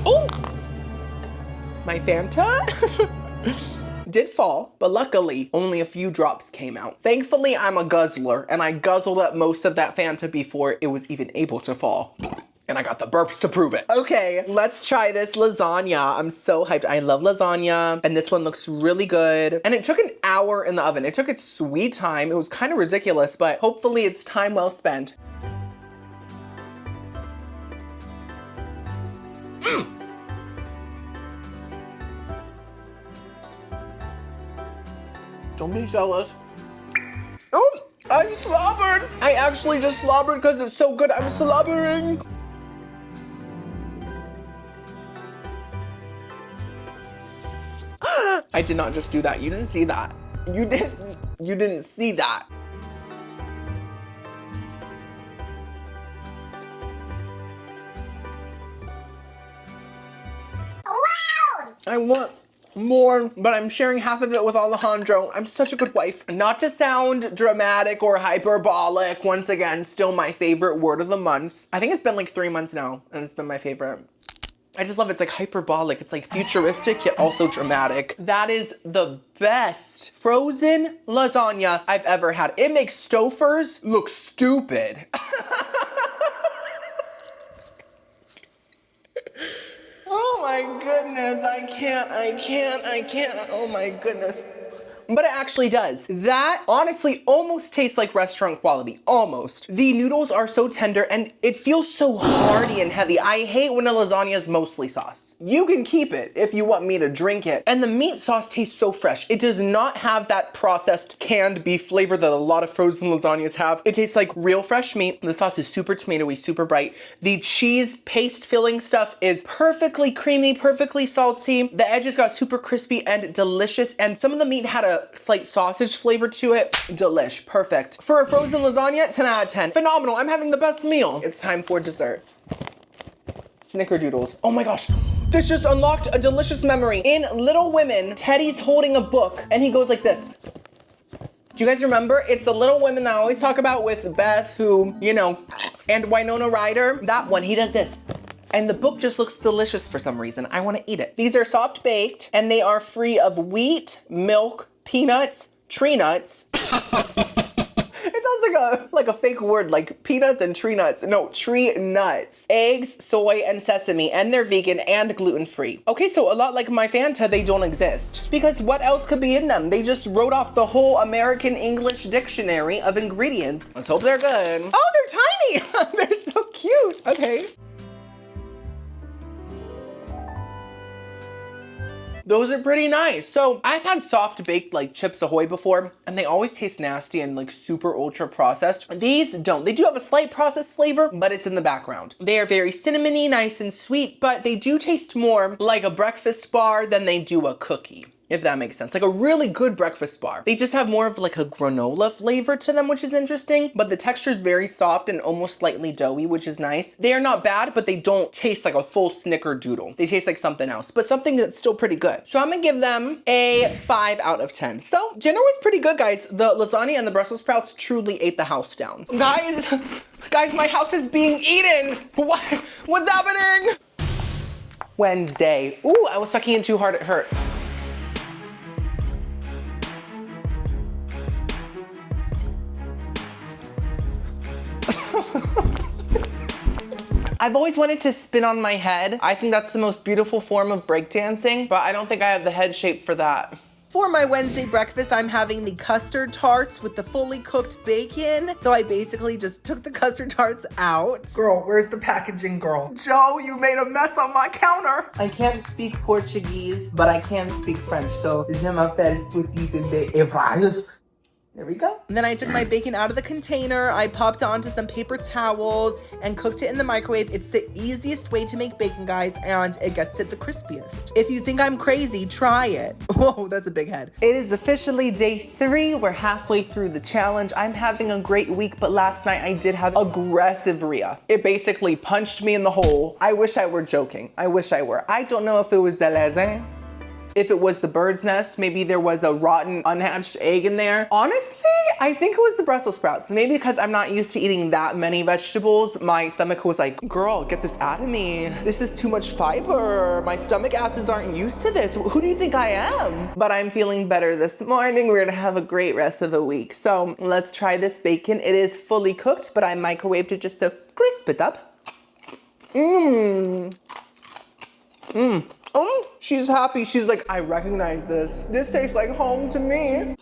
Oh! My Fanta? Did fall, but luckily only a few drops came out. Thankfully, I'm a guzzler, and I guzzled up most of that Fanta before it was even able to fall. And I got the burps to prove it. Okay, let's try this lasagna. I'm so hyped. I love lasagna, and this one looks really good. And it took an hour in the oven. It took its sweet time. It was kind of ridiculous, but hopefully it's time well spent. Don't be jealous. Oh, I slobbered. I actually just slobbered because it's so good. I'm slobbering. I did not just do that. You didn't see that. You didn't see that. Wow! I want more, but I'm sharing half of it with Alejandro. I'm such a good wife. Not to sound dramatic or hyperbolic, once again, still my favorite word of the month. I think it's been like 3 months now, and it's been my favorite. I just love it. It's like hyperbolic. It's like futuristic, yet also dramatic. That is the best frozen lasagna I've ever had. It makes Stouffer's look stupid. Oh my goodness, I can't, oh my goodness. But it actually does. That honestly almost tastes like restaurant quality, almost. The noodles are so tender and it feels so hearty and heavy. I hate when a lasagna is mostly sauce. You can keep it if you want me to drink it. And the meat sauce tastes so fresh. It does not have that processed canned beef flavor that a lot of frozen lasagnas have. It tastes like real fresh meat. The sauce is super tomatoey, super bright. The cheese paste filling stuff is perfectly creamy, perfectly salty. The edges got super crispy and delicious, and some of the meat had a slight sausage flavor to it. Delish, perfect. For a frozen lasagna, 10 out of 10. Phenomenal, I'm having the best meal. It's time for dessert. Snickerdoodles. Oh my gosh. This just unlocked a delicious memory. In Little Women, Teddy's holding a book and he goes like this. Do you guys remember? It's the Little Women that I always talk about with Beth, who, you know, and Winona Ryder. That one, he does this. And the book just looks delicious for some reason. I want to eat it. These are soft baked and they are free of wheat, milk, peanuts, tree nuts. It sounds like a fake word, like peanuts and tree nuts. No, tree nuts. Eggs, soy, and sesame, and they're vegan and gluten-free. Okay, so a lot like my Fanta, they don't exist. Because what else could be in them? They just wrote off the whole American English dictionary of ingredients. Let's hope they're good. Oh, they're tiny! They're so cute. Okay. Those are pretty nice. So I've had soft baked like Chips Ahoy before, and they always taste nasty and like super ultra processed. These don't. They do have a slight processed flavor, but it's in the background. They are very cinnamony, nice and sweet, but they do taste more like a breakfast bar than they do a cookie. if that makes sense. Like a really good breakfast bar. They just have more of like a granola flavor to them, which is interesting, but the texture is very soft and almost slightly doughy, which is nice. They are not bad, but they don't taste like a full snickerdoodle. They taste like something else, but something that's still pretty good. So I'm gonna give them a 5 out of 10. So dinner was pretty good, guys. The lasagna and the Brussels sprouts truly ate the house down. Guys, my house is being eaten. What's happening? Wednesday. Ooh, I was sucking in too hard, it hurt. I've always wanted to spin on my head. I think that's the most beautiful form of breakdancing, but I don't think I have the head shape for that. For my Wednesday breakfast, I'm having the custard tarts with the fully cooked bacon. So I basically just took the custard tarts out. Girl, where's the packaging, girl? Joe, you made a mess on my counter. I can't speak Portuguese, but I can speak French. So, je m'appelle Putis de Evral. There we go. And then I took my bacon out of the container. I popped it onto some paper towels and cooked it in the microwave. It's the easiest way to make bacon, guys, and it gets it the crispiest. If you think I'm crazy, try it. Whoa, that's a big head. It is officially day 3. We're halfway through the challenge. I'm having a great week, but last night I did have aggressive Rhea. It basically punched me in the hole. I wish I were joking. I wish I were. I don't know if it was the lasagne. If it was the bird's nest, maybe there was a rotten, unhatched egg in there. Honestly, I think it was the Brussels sprouts. Maybe because I'm not used to eating that many vegetables, my stomach was like, girl, get this out of me. This is too much fiber. My stomach acids aren't used to this. Who do you think I am? But I'm feeling better this morning. We're gonna have a great rest of the week. So let's try this bacon. It is fully cooked, but I microwaved it just to crisp it up. Oh, she's happy. She's like, I recognize this. This tastes like home to me.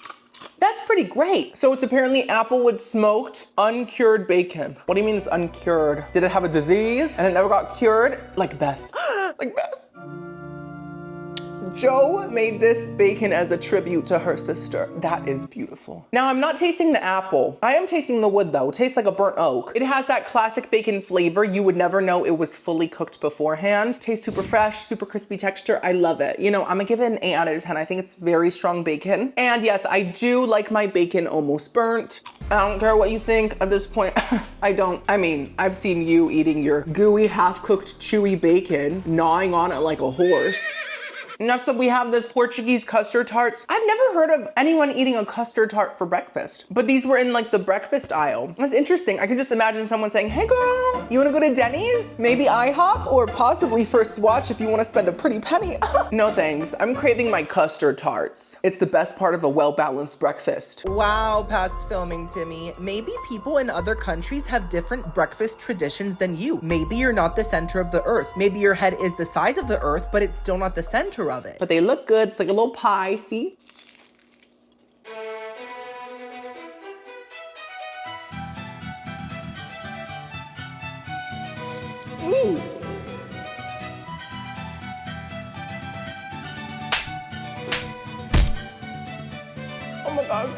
That's pretty great. So it's apparently applewood smoked, uncured bacon. What do you mean it's uncured? Did it have a disease and it never got cured? Like Beth. Like Beth. Joe made this bacon as a tribute to her sister. That is beautiful. Now I'm not tasting the apple. I am tasting the wood though. It tastes like a burnt oak. It has that classic bacon flavor. You would never know it was fully cooked beforehand. Tastes super fresh, super crispy texture. I love it. You know, I'm gonna give it an 8 out of 10. I think it's very strong bacon. And yes, I do like my bacon almost burnt. I don't care what you think at this point. I don't. I mean, I've seen you eating your gooey, half-cooked, chewy bacon, gnawing on it like a horse. Next up, we have this Portuguese custard tarts. I've never heard of anyone eating a custard tart for breakfast, but these were in like the breakfast aisle. That's interesting. I can just imagine someone saying, hey girl, you wanna go to Denny's? Maybe IHOP or possibly First Watch if you wanna spend a pretty penny. No thanks, I'm craving my custard tarts. It's the best part of a well-balanced breakfast. Wow, past filming, Timmy. Maybe people in other countries have different breakfast traditions than you. Maybe you're not the center of the earth. Maybe your head is the size of the earth, but it's still not the center of it. But they look good. It's like a little pie, see? Ooh. Oh my God.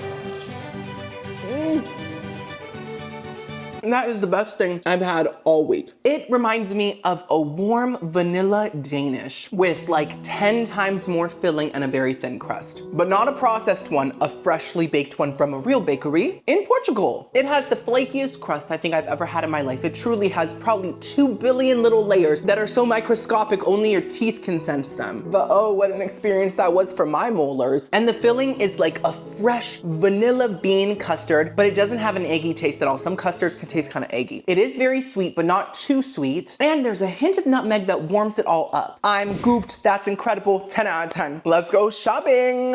And that is the best thing I've had all week. It reminds me of a warm vanilla Danish with like 10 times more filling and a very thin crust. But not a processed one, a freshly baked one from a real bakery in Portugal. It has the flakiest crust I think I've ever had in my life. It truly has probably 2 billion little layers that are so microscopic only your teeth can sense them. But oh, what an experience that was for my molars. And the filling is like a fresh vanilla bean custard, but it doesn't have an eggy taste at all. Some custards can taste kind of eggy. It is very sweet, but not too sweet. And there's a hint of nutmeg that warms it all up. I'm gooped. That's incredible. 10 out of 10. Let's go shopping.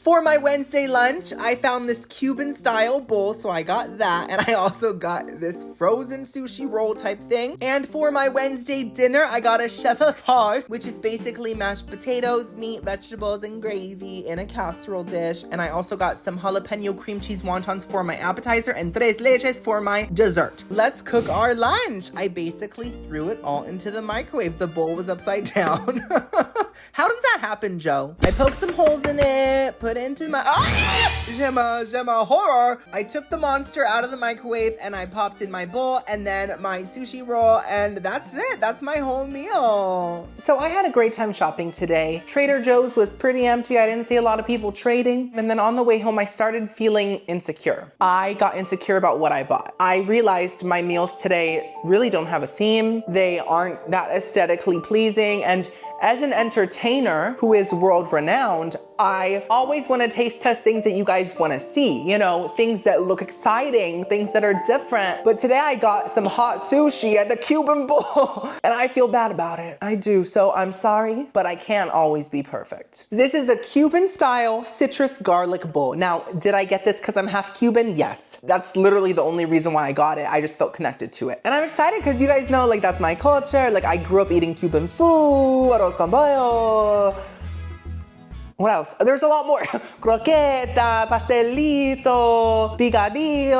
For my Wednesday lunch, I found this Cuban style bowl, so I got that. And I also got this frozen sushi roll type thing. And for my Wednesday dinner, I got a shepherd's pie, which is basically mashed potatoes, meat, vegetables, and gravy in a casserole dish. And I also got some jalapeno cream cheese wontons for my appetizer and tres leches sandwiches for my dessert. Let's cook our lunch. I basically threw it all into the microwave. The bowl was upside down. How does that happen, Joe? I poked some holes in it, put it into my, Gemma, horror. I took the monster out of the microwave and I popped in my bowl and then my sushi roll, and that's it. That's my whole meal. So I had a great time shopping today. Trader Joe's was pretty empty. I didn't see a lot of people trading. And then on the way home, I started feeling insecure. I got insecure about what I bought. I realized my meals today really don't have a theme. They aren't that aesthetically pleasing. And as an entertainer who is world renowned, I always want to taste test things that you guys want to see, you know, things that look exciting, things that are different. But today I got some hot sushi at the Cuban bowl and I feel bad about it. I do, so I'm sorry, but I can't always be perfect. This is a Cuban style citrus garlic bowl. Now, did I get this because I'm half Cuban? Yes. That's literally the only reason why I got it. I just felt connected to it. And I'm excited because you guys know, like, that's my culture. Like, I grew up eating Cuban food, arroz con pollo. What else? There's a lot more. Croqueta, pastelito, picadillo,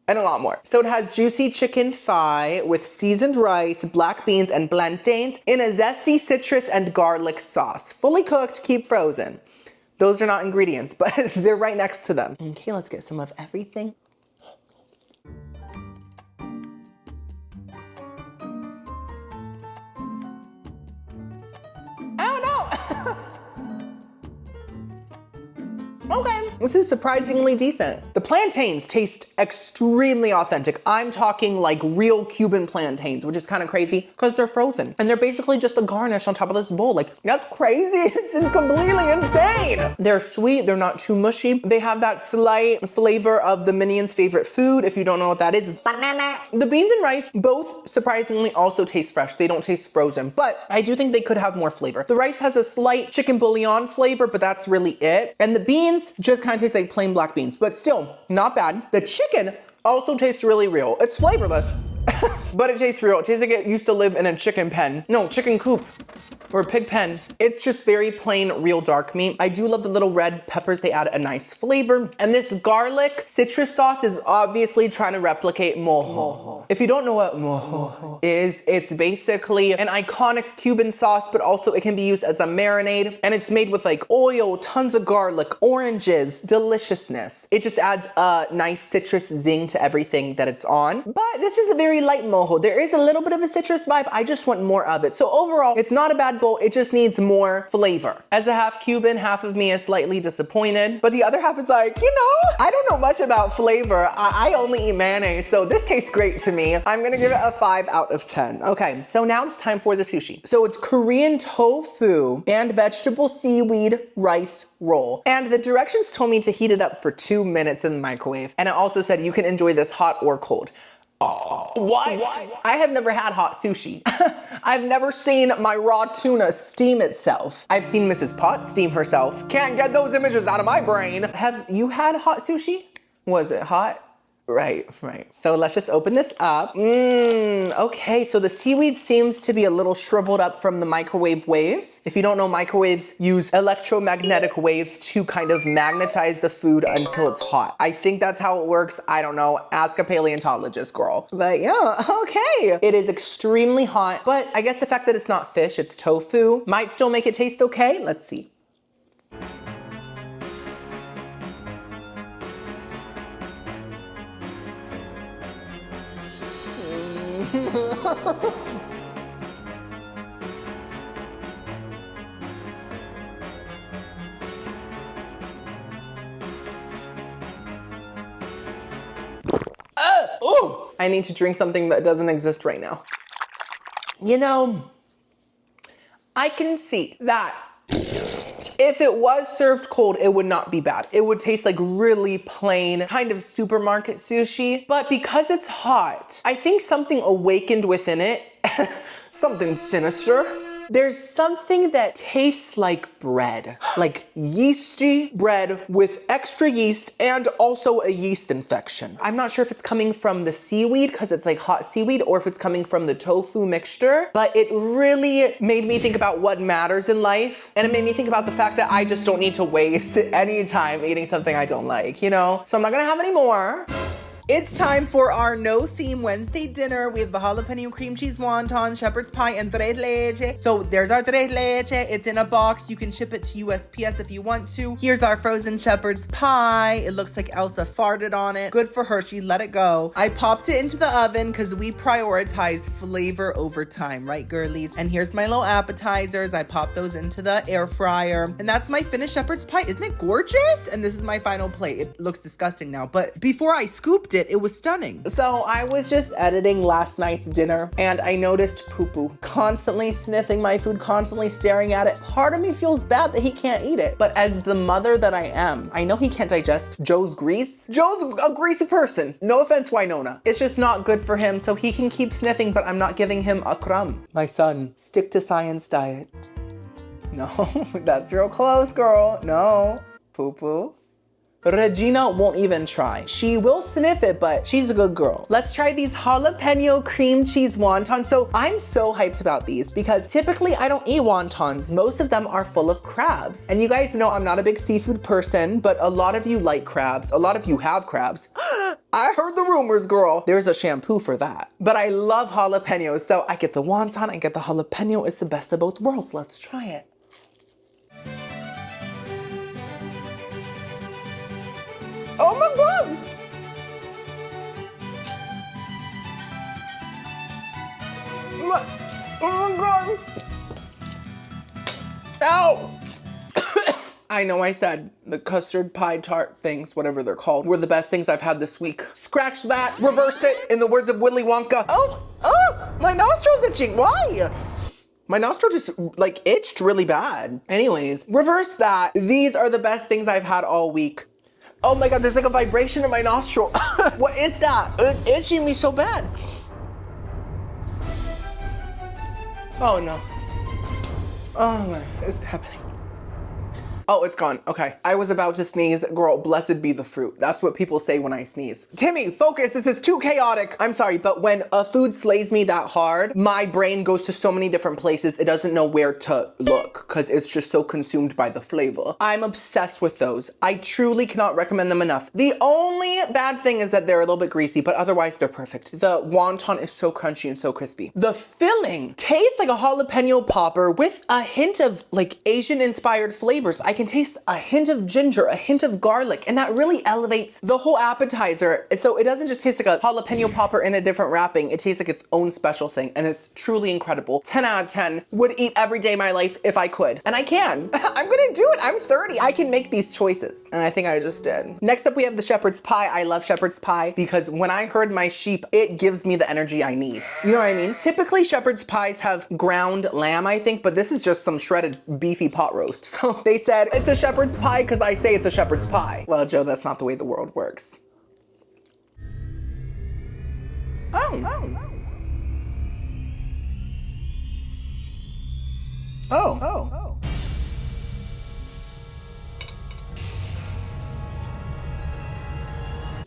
and a lot more. So it has juicy chicken thigh with seasoned rice, black beans, and plantains in a zesty citrus and garlic sauce. Fully cooked, keep frozen. Those are not ingredients, but they're right next to them. Okay, let's get some of everything. Okay, this is surprisingly decent. The plantains taste extremely authentic. I'm talking like real Cuban plantains, which is kind of crazy because they're frozen. And they're basically just a garnish on top of this bowl. Like, that's crazy. It's completely insane. They're sweet, they're not too mushy. They have that slight flavor of the Minions' favorite food. If you don't know what that is, it's banana. The beans and rice both surprisingly also taste fresh. They don't taste frozen, but I do think they could have more flavor. The rice has a slight chicken bouillon flavor, but that's really it. And the beans just kind of taste like plain black beans, but still not bad. The chicken also tastes really real. It's flavorless, but it tastes real. It tastes like it used to live in a chicken pen. No, chicken coop or pig pen. It's just very plain, real dark meat. I do love the little red peppers. They add a nice flavor. And this garlic citrus sauce is obviously trying to replicate mojo. If you don't know what mojo is, it's basically an iconic Cuban sauce, but also it can be used as a marinade. And it's made with like oil, tons of garlic, oranges, deliciousness. It just adds a nice citrus zing to everything that it's on. But this is a very light mojo. There is a little bit of a citrus vibe. I just want more of it. So overall, it's not a bad bowl. It just needs more flavor. As a half Cuban, half of me is slightly disappointed, but the other half is like, you know, I don't know much about flavor. I only eat mayonnaise, so this tastes great to me. I'm gonna give it a 5 out of 10. Okay, so now it's time for the sushi. So it's Korean tofu and vegetable seaweed rice roll. And the directions told me to heat it up for 2 minutes in the microwave. And it also said you can enjoy this hot or cold. Oh, what? I have never had hot sushi. I've never seen my raw tuna steam itself. I've seen Mrs. Potts steam herself. Can't get those images out of my brain. Have you had hot sushi? Was it hot? Right. So let's just open this up. Okay, so the seaweed seems to be a little shriveled up from the microwave waves. If you don't know, microwaves use electromagnetic waves to kind of magnetize the food until it's hot. I think that's how it works. I don't know. Ask a paleontologist, girl. But yeah, okay. It is extremely hot, but I guess the fact that it's not fish, it's tofu, might still make it taste okay. Let's see. I need to drink something that doesn't exist right now. You know, I can see that if it was served cold, it would not be bad. It would taste like really plain, kind of supermarket sushi. But because it's hot, I think something awakened within it, something sinister. There's something that tastes like bread, like yeasty bread with extra yeast and also a yeast infection. I'm not sure if it's coming from the seaweed because it's like hot seaweed or if it's coming from the tofu mixture, but it really made me think about what matters in life. And it made me think about the fact that I just don't need to waste any time eating something I don't like, you know? So I'm not gonna have any more. It's time for our no theme Wednesday dinner. We have the jalapeno cream cheese wonton, shepherd's pie, and tres leche. So there's our tres leche. It's in a box. You can ship it to USPS if you want to. Here's our frozen shepherd's pie. It looks like Elsa farted on it. Good for her. She let it go. I popped it into the oven because we prioritize flavor over time, right, girlies? And here's my little appetizers. I popped those into the air fryer. And that's my finished shepherd's pie. Isn't it gorgeous? And this is my final plate. It looks disgusting now, but before I scooped it was stunning. So I was just editing last night's dinner and I noticed Poo-Poo constantly sniffing my food, constantly staring at it. Part of me feels bad that he can't eat it, but as the mother that I am, I know he can't digest Joe's grease. Joe's a greasy person. No offense, Winona. It's just not good for him, so he can keep sniffing, but I'm not giving him a crumb. My son, stick to science diet. No, that's real close, girl. No, Poo-Poo. Regina won't even try. She will sniff it, but she's a good girl. Let's try these jalapeno cream cheese wontons. So I'm so hyped about these because typically I don't eat wontons. Most of them are full of crabs. And you guys know I'm not a big seafood person, but a lot of you like crabs. A lot of you have crabs. I heard the rumors, girl. There's a shampoo for that. But I love jalapenos, so I get the wonton, I get the jalapeno. It's the best of both worlds. Let's try it. Oh my God! Oh my God! Ow! I know I said the custard pie tart things, whatever they're called, were the best things I've had this week. Scratch that, reverse it, in the words of Willy Wonka. Oh, my nostril's itching, why? My nostril just like itched really bad. Anyways, reverse that. These are the best things I've had all week. Oh my God, there's like a vibration in my nostril. What is that? It's itching me so bad. Oh no. Oh man, it's happening. Oh, it's gone. Okay. I was about to sneeze. Girl, blessed be the fruit. That's what people say when I sneeze. Timmy, focus. This is too chaotic. I'm sorry, but when a food slays me that hard, my brain goes to so many different places. It doesn't know where to look because it's just so consumed by the flavor. I'm obsessed with those. I truly cannot recommend them enough. The only bad thing is that they're a little bit greasy, but otherwise they're perfect. The wonton is so crunchy and so crispy. The filling tastes like a jalapeno popper with a hint of like Asian inspired flavors. I can taste a hint of ginger, a hint of garlic, and that really elevates the whole appetizer. So it doesn't just taste like a jalapeno popper in a different wrapping. It tastes like its own special thing, and it's truly incredible. 10 out of 10. Would eat every day of my life if I could. And I can. I'm gonna do it. I'm 30. I can make these choices. And I think I just did. Next up, we have the shepherd's pie. I love shepherd's pie because when I herd my sheep, it gives me the energy I need. You know what I mean? Typically, shepherd's pies have ground lamb, I think, but this is just some shredded beefy pot roast. So they said, it's a shepherd's pie because I say it's a shepherd's pie. Well, Joe, that's not the way the world works. Oh.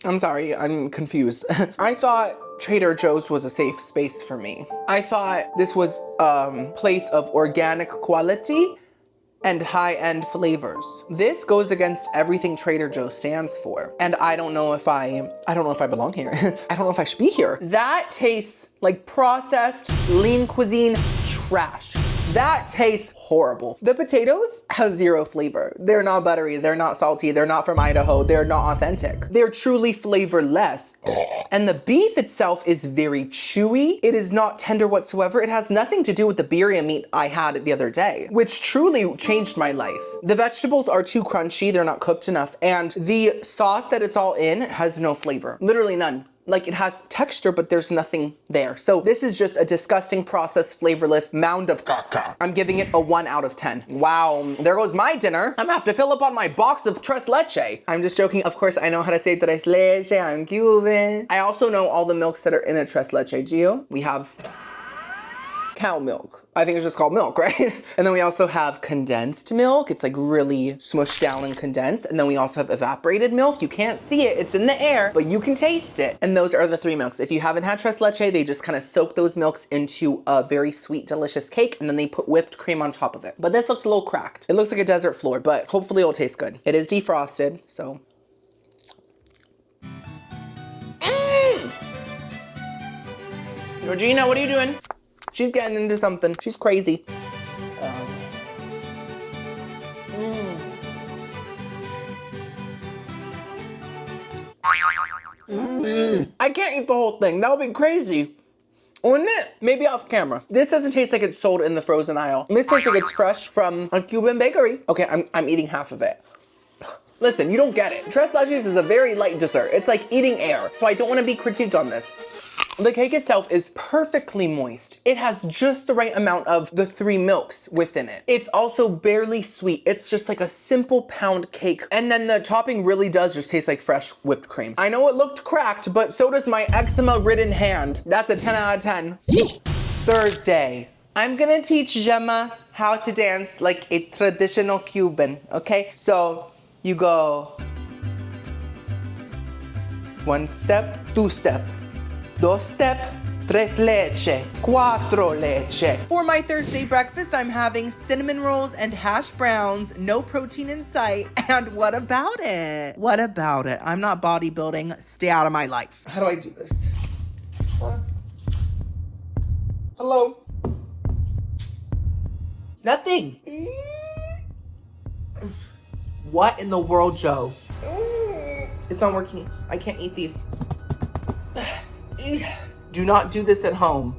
I'm sorry, I'm confused. I thought Trader Joe's was a safe space for me. I thought this was a place of organic quality and high-end flavors. This goes against everything Trader Joe stands for. And I don't know if I belong here. I don't know if I should be here. That tastes like processed, lean cuisine trash. That tastes horrible. The potatoes have zero flavor. They're not buttery, they're not salty, they're not from Idaho, they're not authentic. They're truly flavorless. And the beef itself is very chewy. It is not tender whatsoever. It has nothing to do with the birria meat I had the other day, which truly changed my life. The vegetables are too crunchy, they're not cooked enough, and the sauce that it's all in has no flavor. Literally none. Like it has texture, but there's nothing there. So this is just a disgusting, processed, flavorless mound of caca. I'm giving it a 1 out of 10. Wow, there goes my dinner. I'm gonna have to fill up on my box of tres leche. I'm just joking. Of course, I know how to say tres leche. I'm Cuban. I also know all the milks that are in a tres leche, Gio. We have cow milk. I think it's just called milk, right? And then we also have condensed milk. It's like really smushed down and condensed. And then we also have evaporated milk. You can't see it, it's in the air, but you can taste it. And those are the 3 milks. If you haven't had tres leche, they just kind of soak those milks into a very sweet, delicious cake, and then they put whipped cream on top of it. But this looks a little cracked. It looks like a desert floor, but hopefully it'll taste good. It is defrosted, so. Georgina, what are you doing? She's getting into something. She's crazy. I can't eat the whole thing. That would be crazy. Wouldn't it? Maybe off camera. This doesn't taste like it's sold in the frozen aisle. This tastes like it's fresh from a Cuban bakery. Okay, I'm eating half of it. Listen, you don't get it. Tres leches is a very light dessert. It's like eating air, so I don't want to be critiqued on this. The cake itself is perfectly moist. It has just the right amount of the 3 milks within it. It's also barely sweet. It's just like a simple pound cake. And then the topping really does just taste like fresh whipped cream. I know it looked cracked, but so does my eczema-ridden hand. That's a 10 out of 10. Thursday. I'm gonna teach Gemma how to dance like a traditional Cuban, okay? So you go 1 step, 2 step. 2 step, 3 leche, 4 leche. For my Thursday breakfast, I'm having cinnamon rolls and hash browns, no protein in sight, and what about it? What about it? I'm not bodybuilding, stay out of my life. How do I do this? Hello? Nothing. What in the world, Joe? It's not working. I can't eat these. Do not do this at home.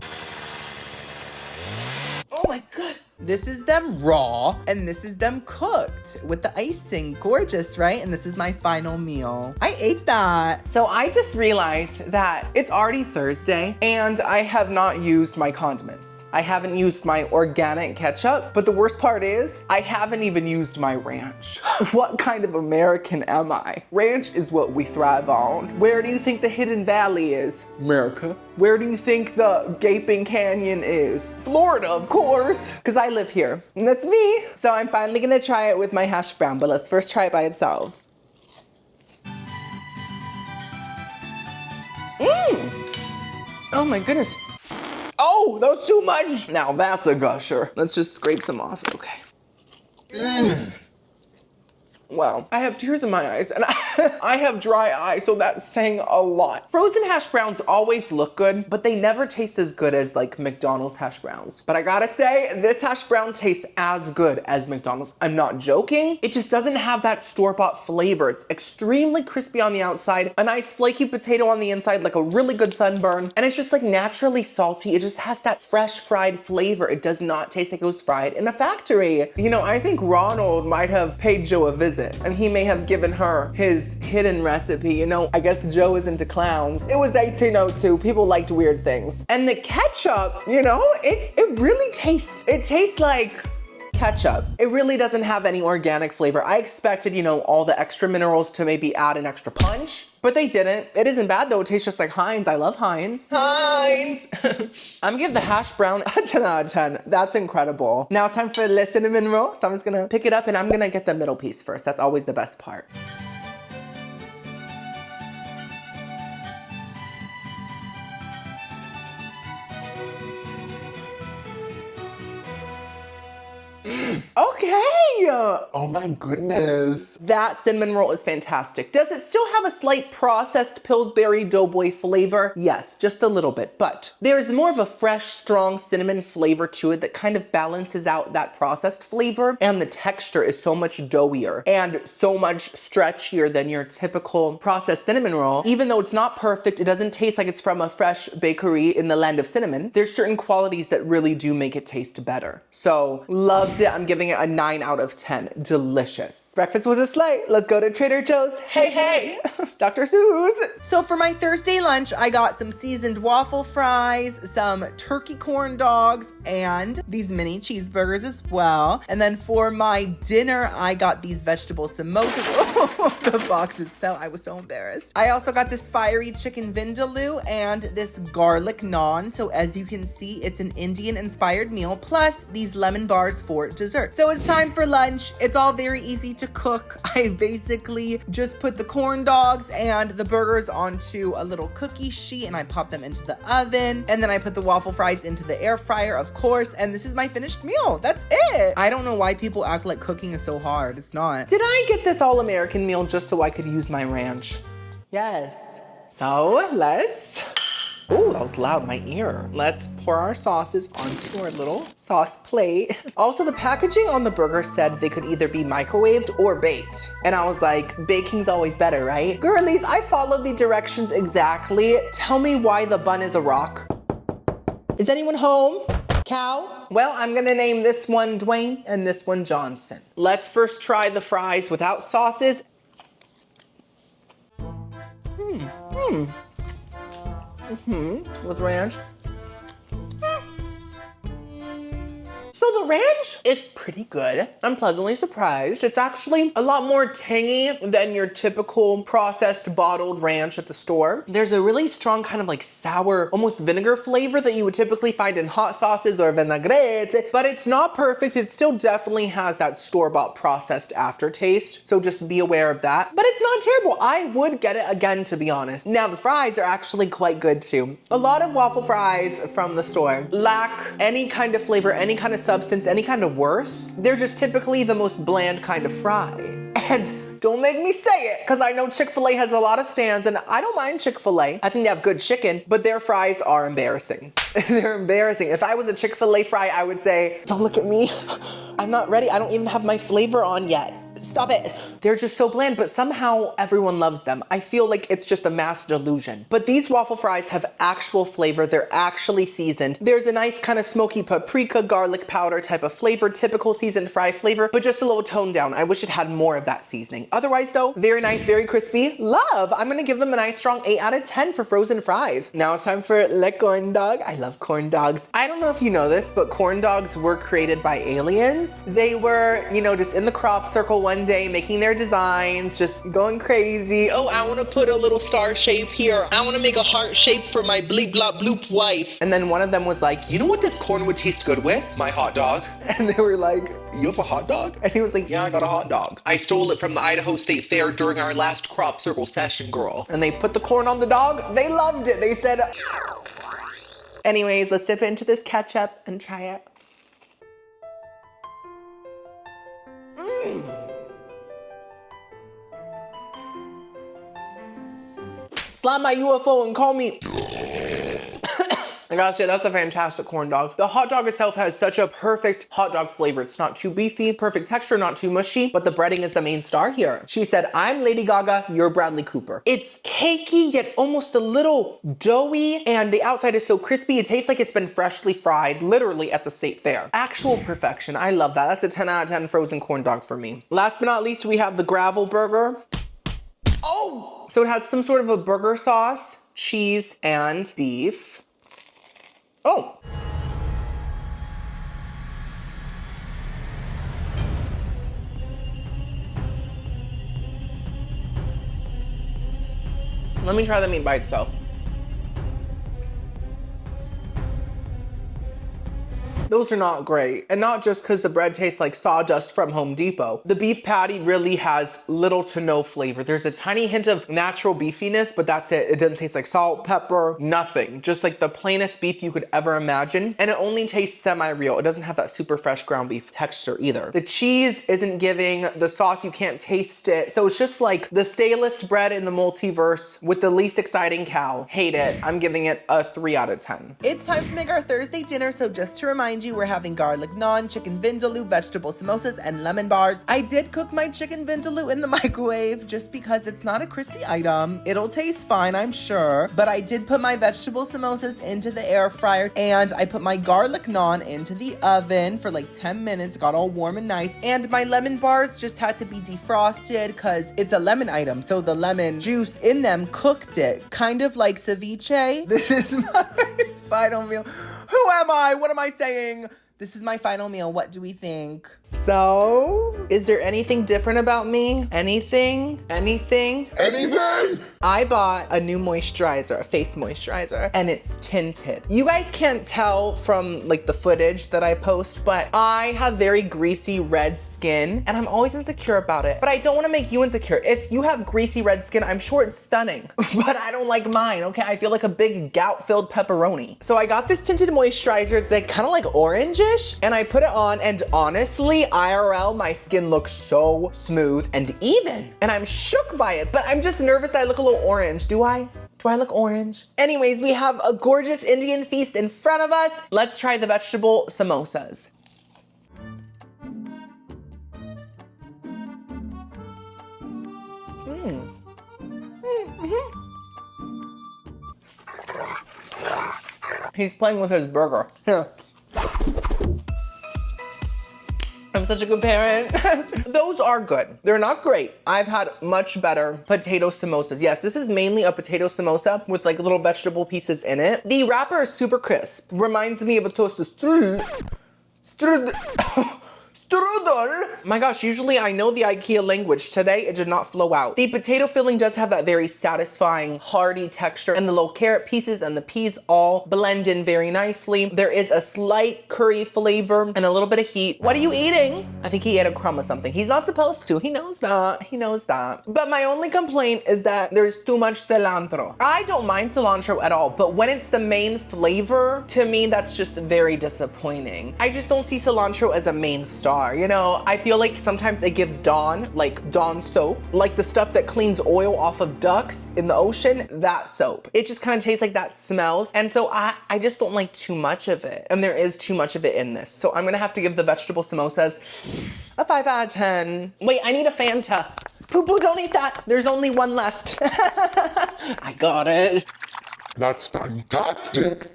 Oh my God. This is them raw, and this is them cooked with the icing. Gorgeous, right? And this is my final meal. I ate that. So I just realized that it's already Thursday, and I have not used my condiments. I haven't used my organic ketchup, but the worst part is, I haven't even used my ranch. What kind of American am I? Ranch is what we thrive on. Where do you think the Hidden Valley is? America. Where do you think the Gaping Canyon is? Florida, of course, because I live here. And that's me. So I'm finally gonna try it with my hash brown, but let's first try it by itself. Oh my goodness. Oh, that was too much. Now that's a gusher. Let's just scrape some off. Okay. Wow, I have tears in my eyes and I have dry eyes, so that's saying a lot. Frozen hash browns always look good, but they never taste as good as like McDonald's hash browns. But I gotta say, this hash brown tastes as good as McDonald's. I'm not joking. It just doesn't have that store-bought flavor. It's extremely crispy on the outside, a nice flaky potato on the inside, like a really good sunburn, and it's just like naturally salty. It just has that fresh fried flavor. It does not taste like it was fried in a factory. You know, I think Ronald might have paid Joe a visit, and he may have given her his hidden recipe. You know, I guess Joe is into clowns. It was 1802, people liked weird things. And the ketchup, you know, it really tastes, it tastes like ketchup. It really doesn't have any organic flavor. I expected, you know, all the extra minerals to maybe add an extra punch, but they didn't. It isn't bad though, it tastes just like Heinz. I love Heinz. Heinz! I'm gonna give the hash brown a 10 out of 10. That's incredible. Now it's time for the cinnamon roll. So I'm just gonna pick it up and I'm gonna get the middle piece first. That's always the best part. Okay. Oh my goodness. That cinnamon roll is fantastic. Does it still have a slight processed Pillsbury Doughboy flavor? Yes, just a little bit, but there's more of a fresh, strong cinnamon flavor to it that kind of balances out that processed flavor, and the texture is so much doughier and so much stretchier than your typical processed cinnamon roll. Even though it's not perfect, it doesn't taste like it's from a fresh bakery in the land of cinnamon. There's certain qualities that really do make it taste better. So, loved it. I'm giving it a 9 out of 10. 10. Delicious. Breakfast was a slay. Let's go to Trader Joe's. Hey, hey. Dr. Seuss. So for my Thursday lunch, I got some seasoned waffle fries, some turkey corn dogs, and these mini cheeseburgers as well. And then for my dinner, I got these vegetable samosas. Oh, the boxes fell. I was so embarrassed. I also got this fiery chicken vindaloo and this garlic naan. So as you can see, it's an Indian inspired meal, plus these lemon bars for dessert. So it's time for lunch. It's all very easy to cook. I basically just put the corn dogs and the burgers onto a little cookie sheet and I pop them into the oven. And then I put the waffle fries into the air fryer, of course. And this is my finished meal. That's it. I don't know why people act like cooking is so hard. It's not. Did I get this all-American meal just so I could use my ranch? Yes. So let's... Oh, that was loud in my ear. Let's pour our sauces onto our little sauce plate. Also, the packaging on the burger said they could either be microwaved or baked. And I was like, baking's always better, right? Girlies, I followed the directions exactly. Tell me why the bun is a rock. Is anyone home? Cow? Well, I'm gonna name this one Dwayne and this one Johnson. Let's first try the fries without sauces. With ranch. So the ranch is pretty good. I'm pleasantly surprised. It's actually a lot more tangy than your typical processed bottled ranch at the store. There's a really strong kind of like sour, almost vinegar flavor that you would typically find in hot sauces or vinaigrette, but it's not perfect. It still definitely has that store-bought processed aftertaste. So just be aware of that. But it's not terrible. I would get it again, to be honest. Now the fries are actually quite good too. A lot of waffle fries from the store lack any kind of flavor, any kind of substance, any kind of worth. They're just typically the most bland kind of fry. And don't make me say it, because I know Chick-fil-A has a lot of stands, and I don't mind Chick-fil-A. I think they have good chicken, but their fries are embarrassing. They're embarrassing. If I was a Chick-fil-A fry, I would say, don't look at me. I'm not ready. I don't even have my flavor on yet. Stop it. They're just so bland, but somehow everyone loves them. I feel like it's just a mass delusion. But these waffle fries have actual flavor. They're actually seasoned. There's a nice kind of smoky paprika, garlic powder type of flavor, typical seasoned fry flavor, but just a little toned down. I wish it had more of that seasoning. Otherwise though, very nice, very crispy. Love. I'm gonna give them a nice strong 8 out of 10 for frozen fries. Now it's time for le corn dog. I love corn dogs. I don't know if you know this, but corn dogs were created by aliens. They were, just in the crop circle one day, making their designs, just going crazy. Oh, I want to put a little star shape here. I want to make a heart shape for my bleep blop bloop wife. And then one of them was like, you know what this corn would taste good with? My hot dog. And they were like, you have a hot dog? And he was like, yeah, I got a hot dog. I stole it from the Idaho State Fair during our last crop circle session, girl. And they put the corn on the dog. They loved it. They said, anyways, let's dip into this ketchup and try it. Slap my UFO and call me. I gotta say, that's a fantastic corn dog. The hot dog itself has such a perfect hot dog flavor. It's not too beefy, perfect texture, not too mushy, but the breading is the main star here. She said, I'm Lady Gaga, you're Bradley Cooper. It's cakey, yet almost a little doughy, and the outside is so crispy, it tastes like it's been freshly fried, literally at the state fair. Actual perfection, I love that. That's a 10 out of 10 frozen corn dog for me. Last but not least, we have the gravel burger. Oh! So it has some sort of a burger sauce, cheese, and beef. Oh. Let me try the meat by itself. Those are not great. And not just because the bread tastes like sawdust from Home Depot. The beef patty really has little to no flavor. There's a tiny hint of natural beefiness, but that's it. It doesn't taste like salt, pepper, nothing. Just like the plainest beef you could ever imagine. And it only tastes semi-real. It doesn't have that super fresh ground beef texture either. The cheese isn't giving, the sauce, you can't taste it. So it's just like the stalest bread in the multiverse with the least exciting cow. Hate it. I'm giving it a 3 out of 10. It's time to make our Thursday dinner, so just to remind mind you, we're having garlic naan, chicken vindaloo, vegetable samosas, and lemon bars. I did cook my chicken vindaloo in the microwave just because it's not a crispy item. It'll taste fine, I'm sure. But I did put my vegetable samosas into the air fryer, and I put my garlic naan into the oven for like 10 minutes, got all warm and nice. And my lemon bars just had to be defrosted because it's a lemon item. So the lemon juice in them cooked it, kind of like ceviche. This is my final meal. Who am I? What am I saying? This is my final meal. What do we think? So, is there anything different about me? Anything? Anything? Anything? I bought a new moisturizer, a face moisturizer, and it's tinted. You guys can't tell from like the footage that I post, but I have very greasy red skin and I'm always insecure about it. But I don't want to make you insecure. If you have greasy red skin, I'm sure it's stunning, but I don't like mine, okay? I feel like a big gout-filled pepperoni. So I got this tinted moisturizer. It's like kind of like orangish, and I put it on, and honestly, IRL, my skin looks so smooth and even, and I'm shook by it, but I'm just nervous that I look a little orange. Do I? Do I look orange? Anyways, we have a gorgeous Indian feast in front of us. Let's try the vegetable samosas. He's playing with his burger. Here. I'm such a good parent. Those are good. They're not great. I've had much better potato samosas. Yes, this is mainly a potato samosa with like little vegetable pieces in it. The wrapper is super crisp. Reminds me of a toasted strudel. My gosh, usually I know the IKEA language. Today, it did not flow out. The potato filling does have that very satisfying, hearty texture, and the little carrot pieces and the peas all blend in very nicely. There is a slight curry flavor and a little bit of heat. What are you eating? I think he ate a crumb of something. He's not supposed to. He knows that. He knows that. But my only complaint is that there's too much cilantro. I don't mind cilantro at all, but when it's the main flavor, to me, that's just very disappointing. I just don't see cilantro as a main star. You know, I feel like sometimes it gives Dawn, like Dawn soap, like the stuff that cleans oil off of ducks in the ocean, that soap. It just kind of tastes like that smells. And so I just don't like too much of it. And there is too much of it in this. So I'm gonna have to give the vegetable samosas a 5 out of 10. Wait, I need a Fanta. Poo-poo, don't eat that. There's only one left. I got it. That's fantastic.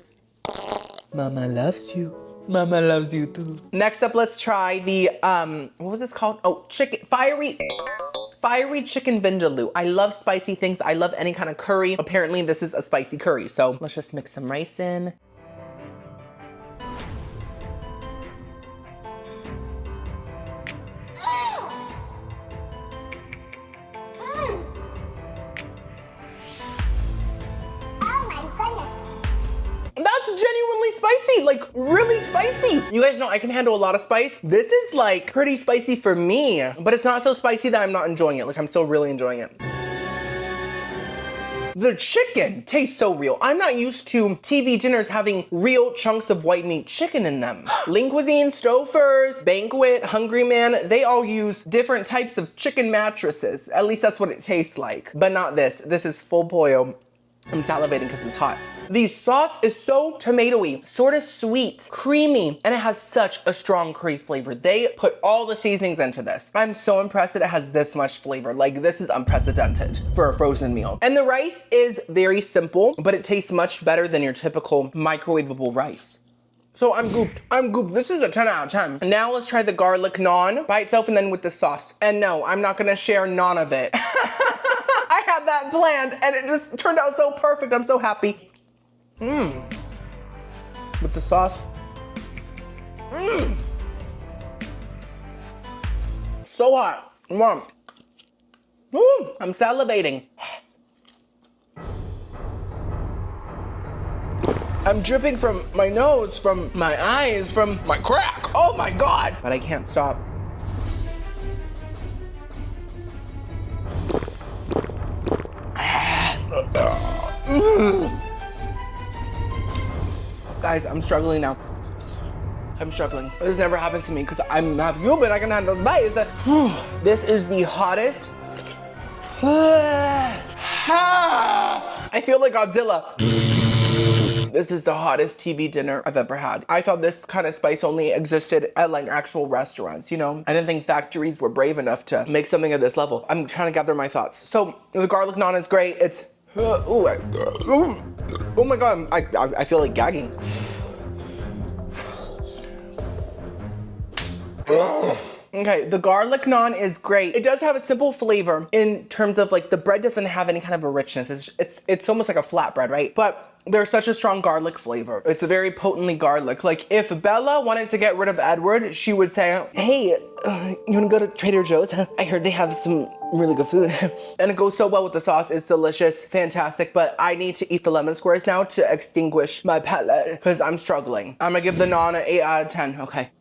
Mama loves you. Mama loves you too. Next up, let's try the, what was this called? Oh, fiery chicken vindaloo. I love spicy things. I love any kind of curry. Apparently this is a spicy curry. So let's just mix some rice in. That's genuinely spicy, like really spicy. You guys know I can handle a lot of spice. This is like pretty spicy for me, but it's not so spicy that I'm not enjoying it. Like I'm still really enjoying it. The chicken tastes so real. I'm not used to TV dinners having real chunks of white meat chicken in them. Lean Cuisine, Stouffer's, Banquet, Hungry Man, they all use different types of chicken mattresses. At least that's what it tastes like, but not this. This is full pollo. I'm salivating because it's hot. The sauce is so tomatoey, sort of sweet, creamy, and it has such a strong curry flavor. They put all the seasonings into this. I'm so impressed that it has this much flavor. Like, this is unprecedented for a frozen meal. And the rice is very simple, but it tastes much better than your typical microwavable rice. So I'm gooped. I'm gooped. This is a 10 out of 10. Now let's try the garlic naan by itself and then with the sauce. And no, I'm not gonna share none of it. I had that planned and it just turned out so perfect. I'm so happy. With the sauce. So hot. Mom. I'm salivating. I'm dripping from my nose, from my eyes, from my crack. Oh my God. But I can't stop. Guys, I'm struggling now. I'm struggling. This never happens to me because I'm half Cuban. I can handle spice. This is the hottest. I feel like Godzilla. This is the hottest TV dinner I've ever had. I thought this kind of spice only existed at like actual restaurants, you know? I didn't think factories were brave enough to make something of this level. I'm trying to gather my thoughts. So the garlic naan is great. It's, oh my God, I feel like gagging. Okay, the garlic naan is great. It does have a simple flavor in terms of like the bread doesn't have any kind of a richness. It's almost like a flatbread, right? But there's such a strong garlic flavor. It's a very potently garlic. Like if Bella wanted to get rid of Edward, she would say, hey, you wanna go to Trader Joe's? I heard they have some really good food. And it goes so well with the sauce. It's delicious, fantastic, but I need to eat the lemon squares now to extinguish my palate because I'm struggling. I'm gonna give the naan an 8 out of 10, okay.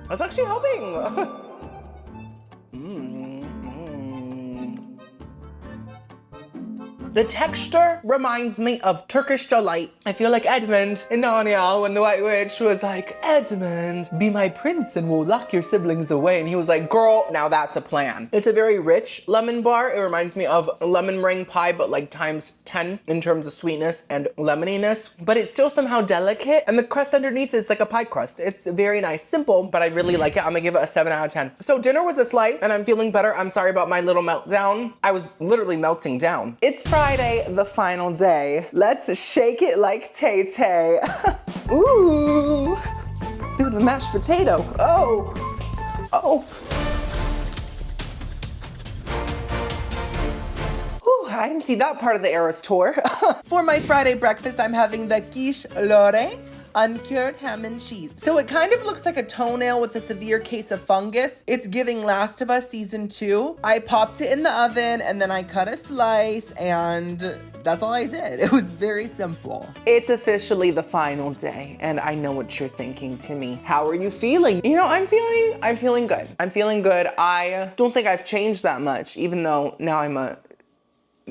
That's actually helping. The texture reminds me of Turkish delight. I feel like Edmund in Narnia when the White Witch was like, Edmund, be my prince and we'll lock your siblings away. And he was like, girl, now that's a plan. It's a very rich lemon bar. It reminds me of lemon meringue pie, but like times 10 in terms of sweetness and lemoniness. But it's still somehow delicate. And the crust underneath is like a pie crust. It's very nice, simple, but I really like it. I'm gonna give it a 7 out of 10. So dinner was a slight and I'm feeling better. I'm sorry about my little meltdown. I was literally melting down. It's Friday, the final day. Let's shake it like Tay-Tay. Ooh, do the mashed potato. Oh. Whew, I didn't see that part of the Eras tour. For my Friday breakfast, I'm having the quiche Lorraine uncured ham and cheese. So it kind of looks like a toenail with a severe case of fungus. It's giving Last of Us season 2. I popped it in the oven and then I cut a slice and that's all I did. It was very simple. It's officially the final day and I know what you're thinking, Timmy. How are you feeling? You know, I'm feeling good. I'm feeling good. I don't think I've changed that much, even though now I'm a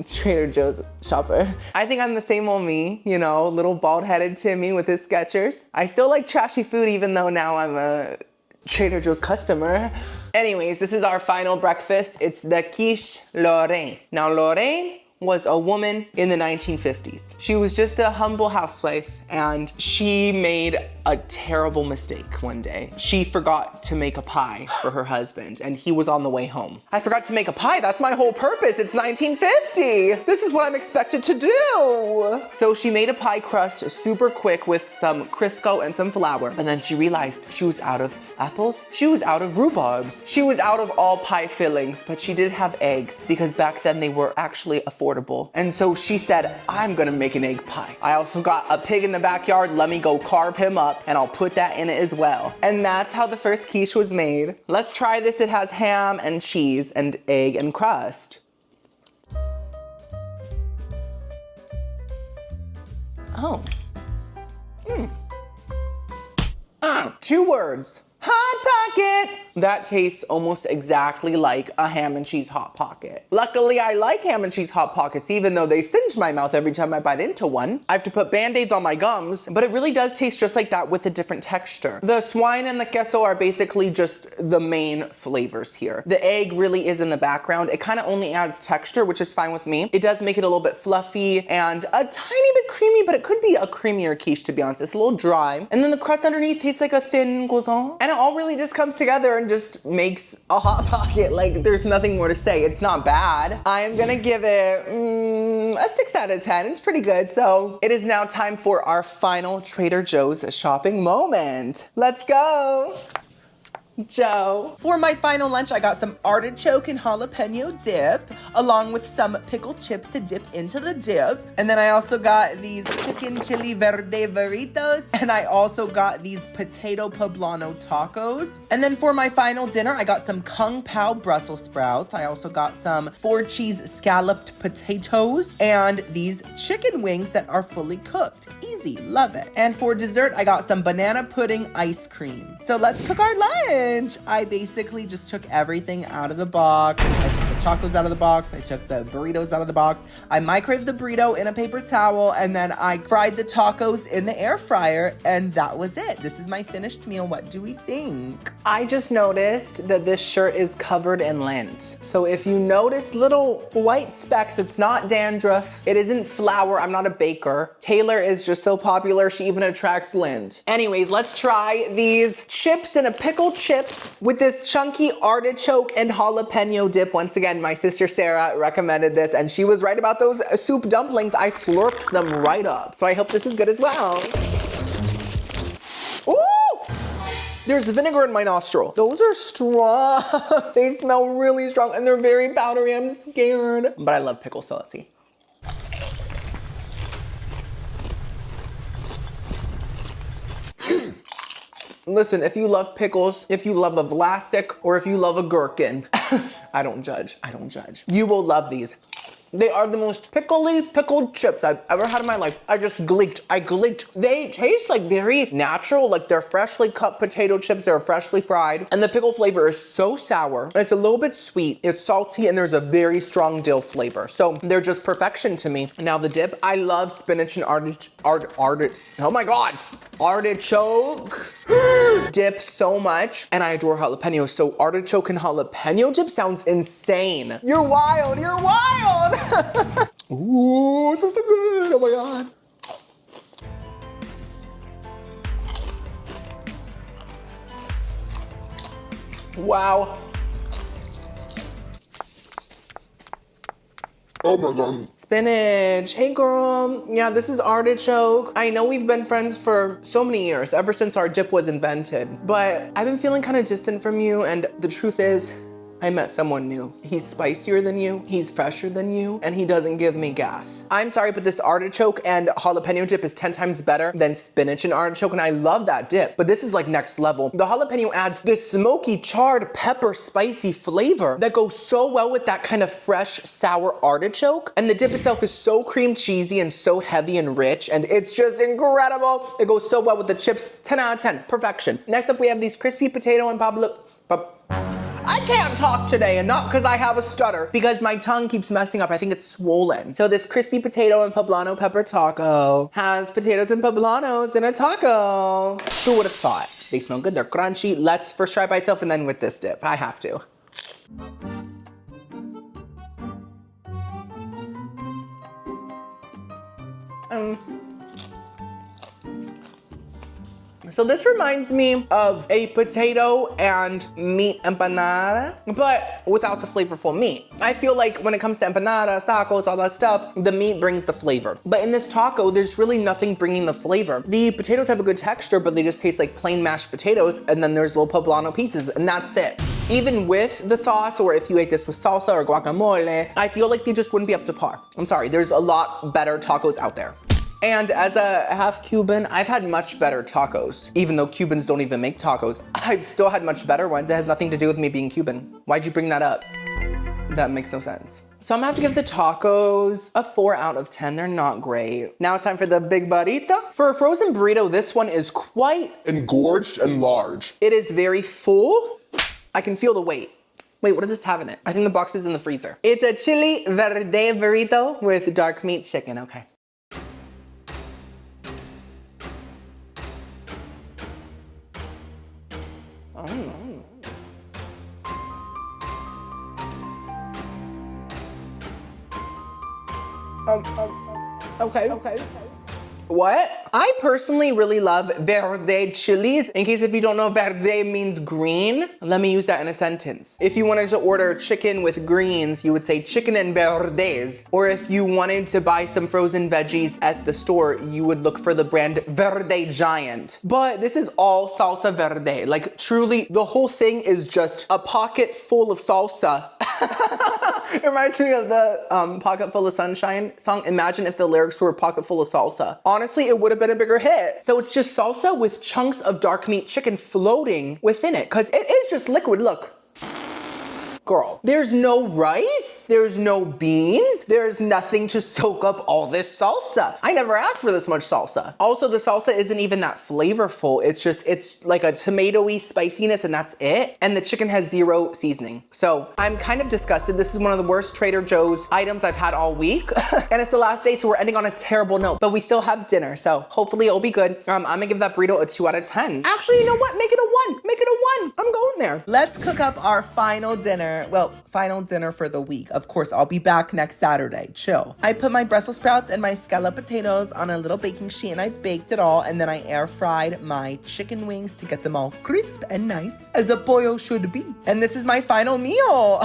Trader Joe's shopper. I think I'm the same old me, you know, little bald-headed Timmy with his Skechers. I still like trashy food even though now I'm a Trader Joe's customer. Anyways, this is our final breakfast. It's the quiche Lorraine. Now Lorraine was a woman in the 1950s. She was just a humble housewife and she made a terrible mistake one day. She forgot to make a pie for her husband and he was on the way home. I forgot to make a pie, that's my whole purpose. It's 1950. This is what I'm expected to do. So she made a pie crust super quick with some Crisco and some flour. And then she realized she was out of apples. She was out of rhubarbs. She was out of all pie fillings, but she did have eggs because back then they were actually affordable. And so she said, I'm gonna make an egg pie. I also got a pig in the backyard. Let me go carve him up and I'll put that in it as well. And that's how the first quiche was made. Let's try this. It has ham and cheese and egg and crust. Oh. 2 words. Hot Pocket. That tastes almost exactly like a ham and cheese Hot Pocket. Luckily, I like ham and cheese Hot Pockets, even though they singe my mouth every time I bite into one. I have to put Band-Aids on my gums, but it really does taste just like that with a different texture. The swine and the queso are basically just the main flavors here. The egg really is in the background. It kind of only adds texture, which is fine with me. It does make it a little bit fluffy and a tiny bit creamy, but it could be a creamier quiche, to be honest. It's a little dry. And then the crust underneath tastes like a thin croissant. And it all really just comes together and just makes a Hot Pocket. Like, there's nothing more to say. It's not bad. I am gonna give it a 6 out of 10. It's pretty good. So it is now time for our final Trader Joe's shopping moment. Let's go. Joe. For my final lunch, I got some artichoke and jalapeno dip, along with some pickled chips to dip into the dip. And then I also got these chicken chili verde burritos, and I also got these potato poblano tacos. And then for my final dinner, I got some Kung Pao Brussels sprouts. I also got some 4-cheese scalloped potatoes, and these chicken wings that are fully cooked. Easy, love it. And for dessert, I got some banana pudding ice cream. So let's cook our lunch. I basically just took everything out of the box. I took the tacos out of the box. I took the burritos out of the box. I microwaved the burrito in a paper towel, and then I fried the tacos in the air fryer, and that was it. This is my finished meal. What do we think? I just noticed that this shirt is covered in lint. So if you notice little white specks, it's not dandruff. It isn't flour. I'm not a baker. Taylor is just so popular, she even attracts lint. Anyways, let's try these chips in a pickle chips with this chunky artichoke and jalapeno dip. Once again, my sister Sarah recommended this, and she was right about those soup dumplings. I slurped them right up. So I hope this is good as well. Ooh! There's vinegar in my nostril. Those are strong. They smell really strong, and they're very powdery. I'm scared. But I love pickles, so let's see. Listen, if you love pickles, if you love a Vlasic, or if you love a gherkin, I don't judge, I don't judge. You will love these. They are the most pickled chips I've ever had in my life. I gleeked. They taste like very natural, like they're freshly cut potato chips, they're freshly fried. And the pickle flavor is so sour. It's a little bit sweet, it's salty, and there's a very strong dill flavor. So they're just perfection to me. Now the dip, I love spinach and oh my God, artichoke dip so much. And I adore jalapenos, so artichoke and jalapeno dip sounds insane. You're wild, you're wild. Ooh, it smells so good, oh my God. Wow. Oh my God. Spinach, hey girl. Yeah, this is artichoke. I know we've been friends for so many years, ever since our dip was invented, but I've been feeling kind of distant from you, and the truth is, I met someone new. He's spicier than you, he's fresher than you, and he doesn't give me gas. I'm sorry, but this artichoke and jalapeno dip is 10 times better than spinach and artichoke, and I love that dip, but this is like next level. The jalapeno adds this smoky, charred, pepper, spicy flavor that goes so well with that kind of fresh, sour artichoke, and the dip itself is so cream cheesy and so heavy and rich, and it's just incredible. It goes so well with the chips, 10 out of 10, perfection. Next up, we have these crispy potato and I can't talk today, and not because I have a stutter, because my tongue keeps messing up. I think it's swollen. So this crispy potato and poblano pepper taco has potatoes and poblanos in a taco. Who would have thought? They smell good, they're crunchy. Let's first try it by itself and then with this dip. I have to. So this reminds me of a potato and meat empanada, but without the flavorful meat. I feel like when it comes to empanadas, tacos, all that stuff, the meat brings the flavor. But in this taco, there's really nothing bringing the flavor. The potatoes have a good texture, but they just taste like plain mashed potatoes, and then there's little poblano pieces, and that's it. Even with the sauce, or if you ate this with salsa or guacamole, I feel like they just wouldn't be up to par. I'm sorry, there's a lot better tacos out there. And as a half Cuban, I've had much better tacos. Even though Cubans don't even make tacos, I've still had much better ones. It has nothing to do with me being Cuban. Why'd you bring that up? That makes no sense. So I'm gonna have to give the tacos a 4 out of 10. They're not great. Now it's time for the big burrito. For a frozen burrito, this one is quite Engorged and large. It is very full. I can feel the weight. Wait, what does this have in it? I think the box is in the freezer. It's a chili verde burrito with dark meat chicken, okay. Okay. What? I personally really love verde chilies. In case if you don't know, verde means green. Let me use that in a sentence. If you wanted to order chicken with greens, you would say chicken and verdes. Or if you wanted to buy some frozen veggies at the store, you would look for the brand Verde Giant. But this is all salsa verde. Like truly, the whole thing is just a pocket full of salsa. It reminds me of the Pocket Full of Sunshine song. Imagine if the lyrics were Pocket Full of Salsa. Honestly, it would have been a bigger hit. So it's just salsa with chunks of dark meat chicken floating within it, because it is just liquid, look. Girl, there's no rice, there's no beans, there's nothing to soak up all this salsa. I never asked for this much salsa. Also, the salsa isn't even that flavorful. It's like a tomatoey spiciness and that's it. And the chicken has zero seasoning. So I'm kind of disgusted. This is one of the worst Trader Joe's items I've had all week. And it's the last day, so we're ending on a terrible note, but we still have dinner. So hopefully it'll be good. I'm gonna give that burrito a 2 out of 10. Actually, you know what? Make it a 1. Make it a 1. I'm going there. Let's cook up our final dinner. Well, final dinner for the week. Of course, I'll be back next Saturday. Chill. I put my Brussels sprouts and my scallop potatoes on a little baking sheet and I baked it all, and then I air fried my chicken wings to get them all crisp and nice as a pollo should be. And this is my final meal.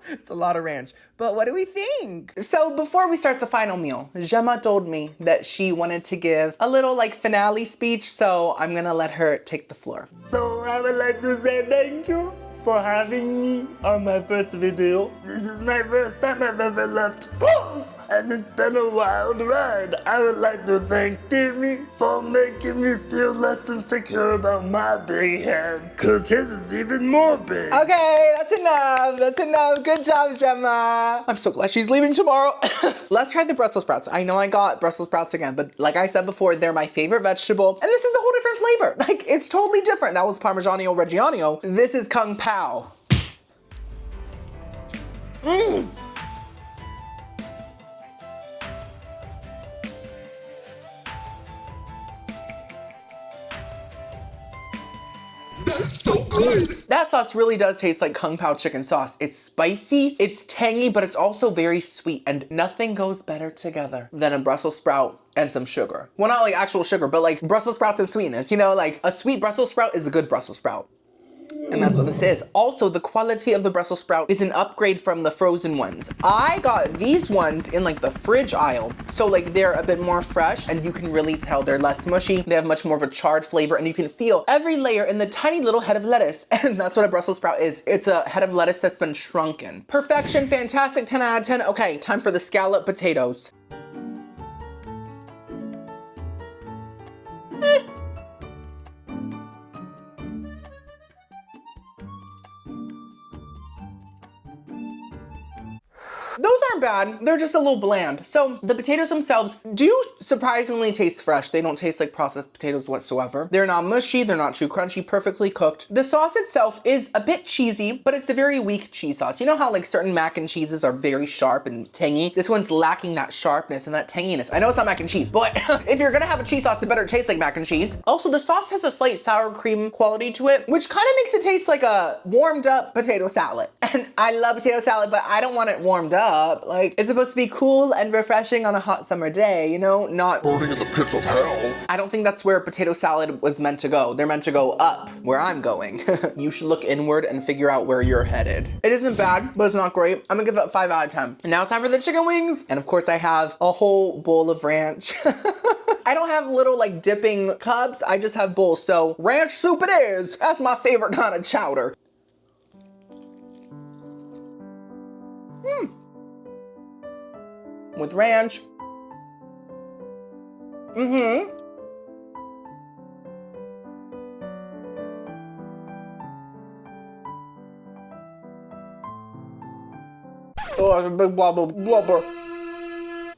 It's a lot of ranch, but what do we think? So before we start the final meal, Gemma told me that she wanted to give a little like finale speech, so I'm gonna let her take the floor. So I would like to say thank you for having me on my first video. This is my first time I've ever left France, and it's been a wild ride. I would like to thank Timmy for making me feel less insecure about my big head, cause his is even more big. Okay, that's enough. That's enough. Good job, Gemma. I'm so glad she's leaving tomorrow. Let's try the Brussels sprouts. I know I got Brussels sprouts again, but like I said before, they're my favorite vegetable, and this is a whole different flavor. Like, it's totally different. That was Parmigiano Reggiano. This is Kung Pao. Mmm. That's so good. That sauce really does taste like Kung Pao chicken sauce. It's spicy, it's tangy, but it's also very sweet, and nothing goes better together than a Brussels sprout and some sugar. Well, not like actual sugar, but like Brussels sprouts and sweetness. You know, like a sweet Brussels sprout is a good Brussels sprout. And that's what this is. Also, the quality of the Brussels sprout is an upgrade from the frozen ones. I got these ones in like the fridge aisle. So like they're a bit more fresh and you can really tell they're less mushy. They have much more of a charred flavor and you can feel every layer in the tiny little head of lettuce. And that's what a Brussels sprout is. It's a head of lettuce that's been shrunken. Perfection, fantastic, 10 out of 10. Okay, time for the scallop potatoes. Those aren't bad, they're just a little bland. So the potatoes themselves do surprisingly taste fresh. They don't taste like processed potatoes whatsoever. They're not mushy, they're not too crunchy, perfectly cooked. The sauce itself is a bit cheesy, but it's a very weak cheese sauce. You know how like certain mac and cheeses are very sharp and tangy? This one's lacking that sharpness and that tanginess. I know it's not mac and cheese, but if you're gonna have a cheese sauce, it better taste like mac and cheese. Also, the sauce has a slight sour cream quality to it, which kind of makes it taste like a warmed up potato salad. And I love potato salad, but I don't want it warmed up. Like, it's supposed to be cool and refreshing on a hot summer day, you know, not Burning in the pits of hell. I don't think that's where potato salad was meant to go. They're meant to go up, where I'm going. You should look inward and figure out where you're headed. It isn't bad, but it's not great. I'm gonna give it 5 out of 10. And now it's time for the chicken wings. And of course I have a whole bowl of ranch. I don't have little like dipping cups, I just have bowls. So ranch soup it is. That's my favorite kind of chowder. With ranch. Mm-hmm. Oh, it's a big blubber.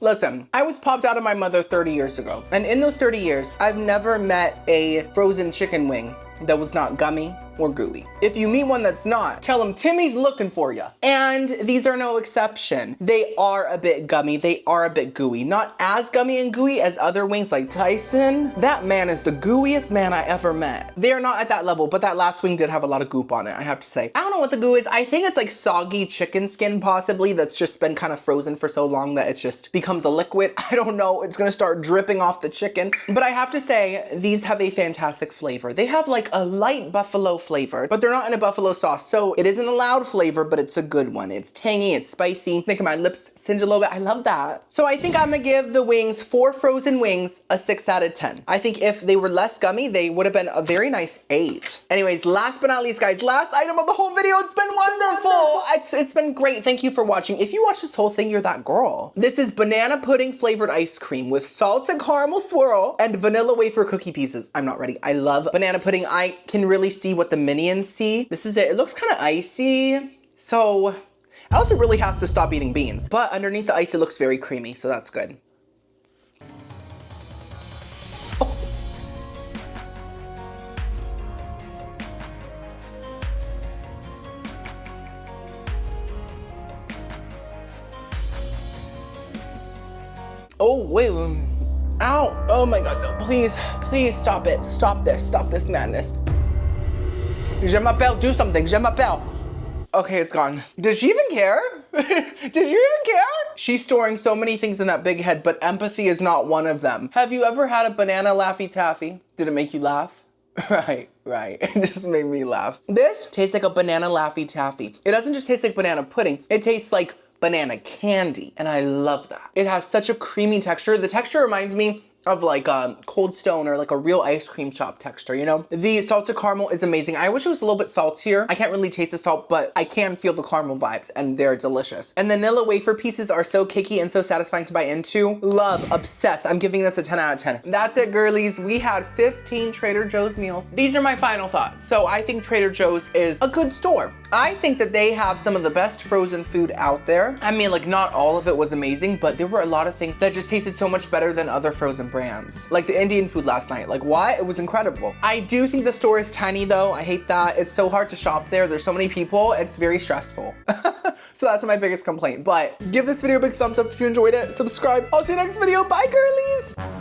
Listen, I was popped out of my mother 30 years ago. And in those 30 years, I've never met a frozen chicken wing that was not gummy or gooey. If you meet one that's not, tell them Timmy's looking for you. And these are no exception. They are a bit gummy, they are a bit gooey. Not as gummy and gooey as other wings like Tyson. That man is the gooeyest man I ever met. They are not at that level, but that last wing did have a lot of goop on it, I have to say. I don't know what the goo is. I think it's like soggy chicken skin possibly that's just been kind of frozen for so long that it just becomes a liquid. I don't know, it's gonna start dripping off the chicken. But I have to say, these have a fantastic flavor. They have like a light buffalo flavor, but they're not in a buffalo sauce. So it isn't a loud flavor, but it's a good one. It's tangy, it's spicy. Making my lips singe a little bit. I love that. So I think I'm gonna give the wings, 4 frozen wings, a 6 out of 10. I think if they were less gummy, they would have been a very nice 8. Anyways, last but not least, guys, last item of the whole video. It's been wonderful. It's been great. Thank you for watching. If you watch this whole thing, you're that girl. This is banana pudding flavored ice cream with salted caramel swirl and vanilla wafer cookie pieces. I'm not ready. I love banana pudding. I can really see what the Minions see. This is it. It looks kind of icy. So Elsa really has to stop eating beans, but underneath the ice it looks very creamy, so that's good. Oh, wait. Ow. Oh my god, no. Please, please stop it. Stop this. Stop this madness. Je m'appelle, do something. Je m'appelle. Okay, it's gone. Does she even care? Did you even care? She's storing so many things in that big head, but empathy is not one of them. Have you ever had a banana Laffy Taffy? Did it make you laugh? Right. It just made me laugh. This tastes like a banana Laffy Taffy. It doesn't just taste like banana pudding. It tastes like banana candy, and I love that. It has such a creamy texture. The texture reminds me of like a Cold Stone or like a real ice cream shop texture, you know? The salted caramel is amazing. I wish it was a little bit saltier. I can't really taste the salt, but I can feel the caramel vibes, and they're delicious. And the vanilla wafer pieces are so cakey and so satisfying to bite into. Love, obsessed. I'm giving this a 10 out of 10. That's it, girlies. We had 15 Trader Joe's meals. These are my final thoughts. So I think Trader Joe's is a good store. I think that they have some of the best frozen food out there. I mean, like, not all of it was amazing, but there were a lot of things that just tasted so much better than other frozen brands. Like the Indian food last night. Like, what? It was incredible. I do think the store is tiny though. I hate that. It's so hard to shop there. There's so many people. It's very stressful. So that's my biggest complaint. But give this video a big thumbs up if you enjoyed it. Subscribe. I'll see you next video. Bye, girlies.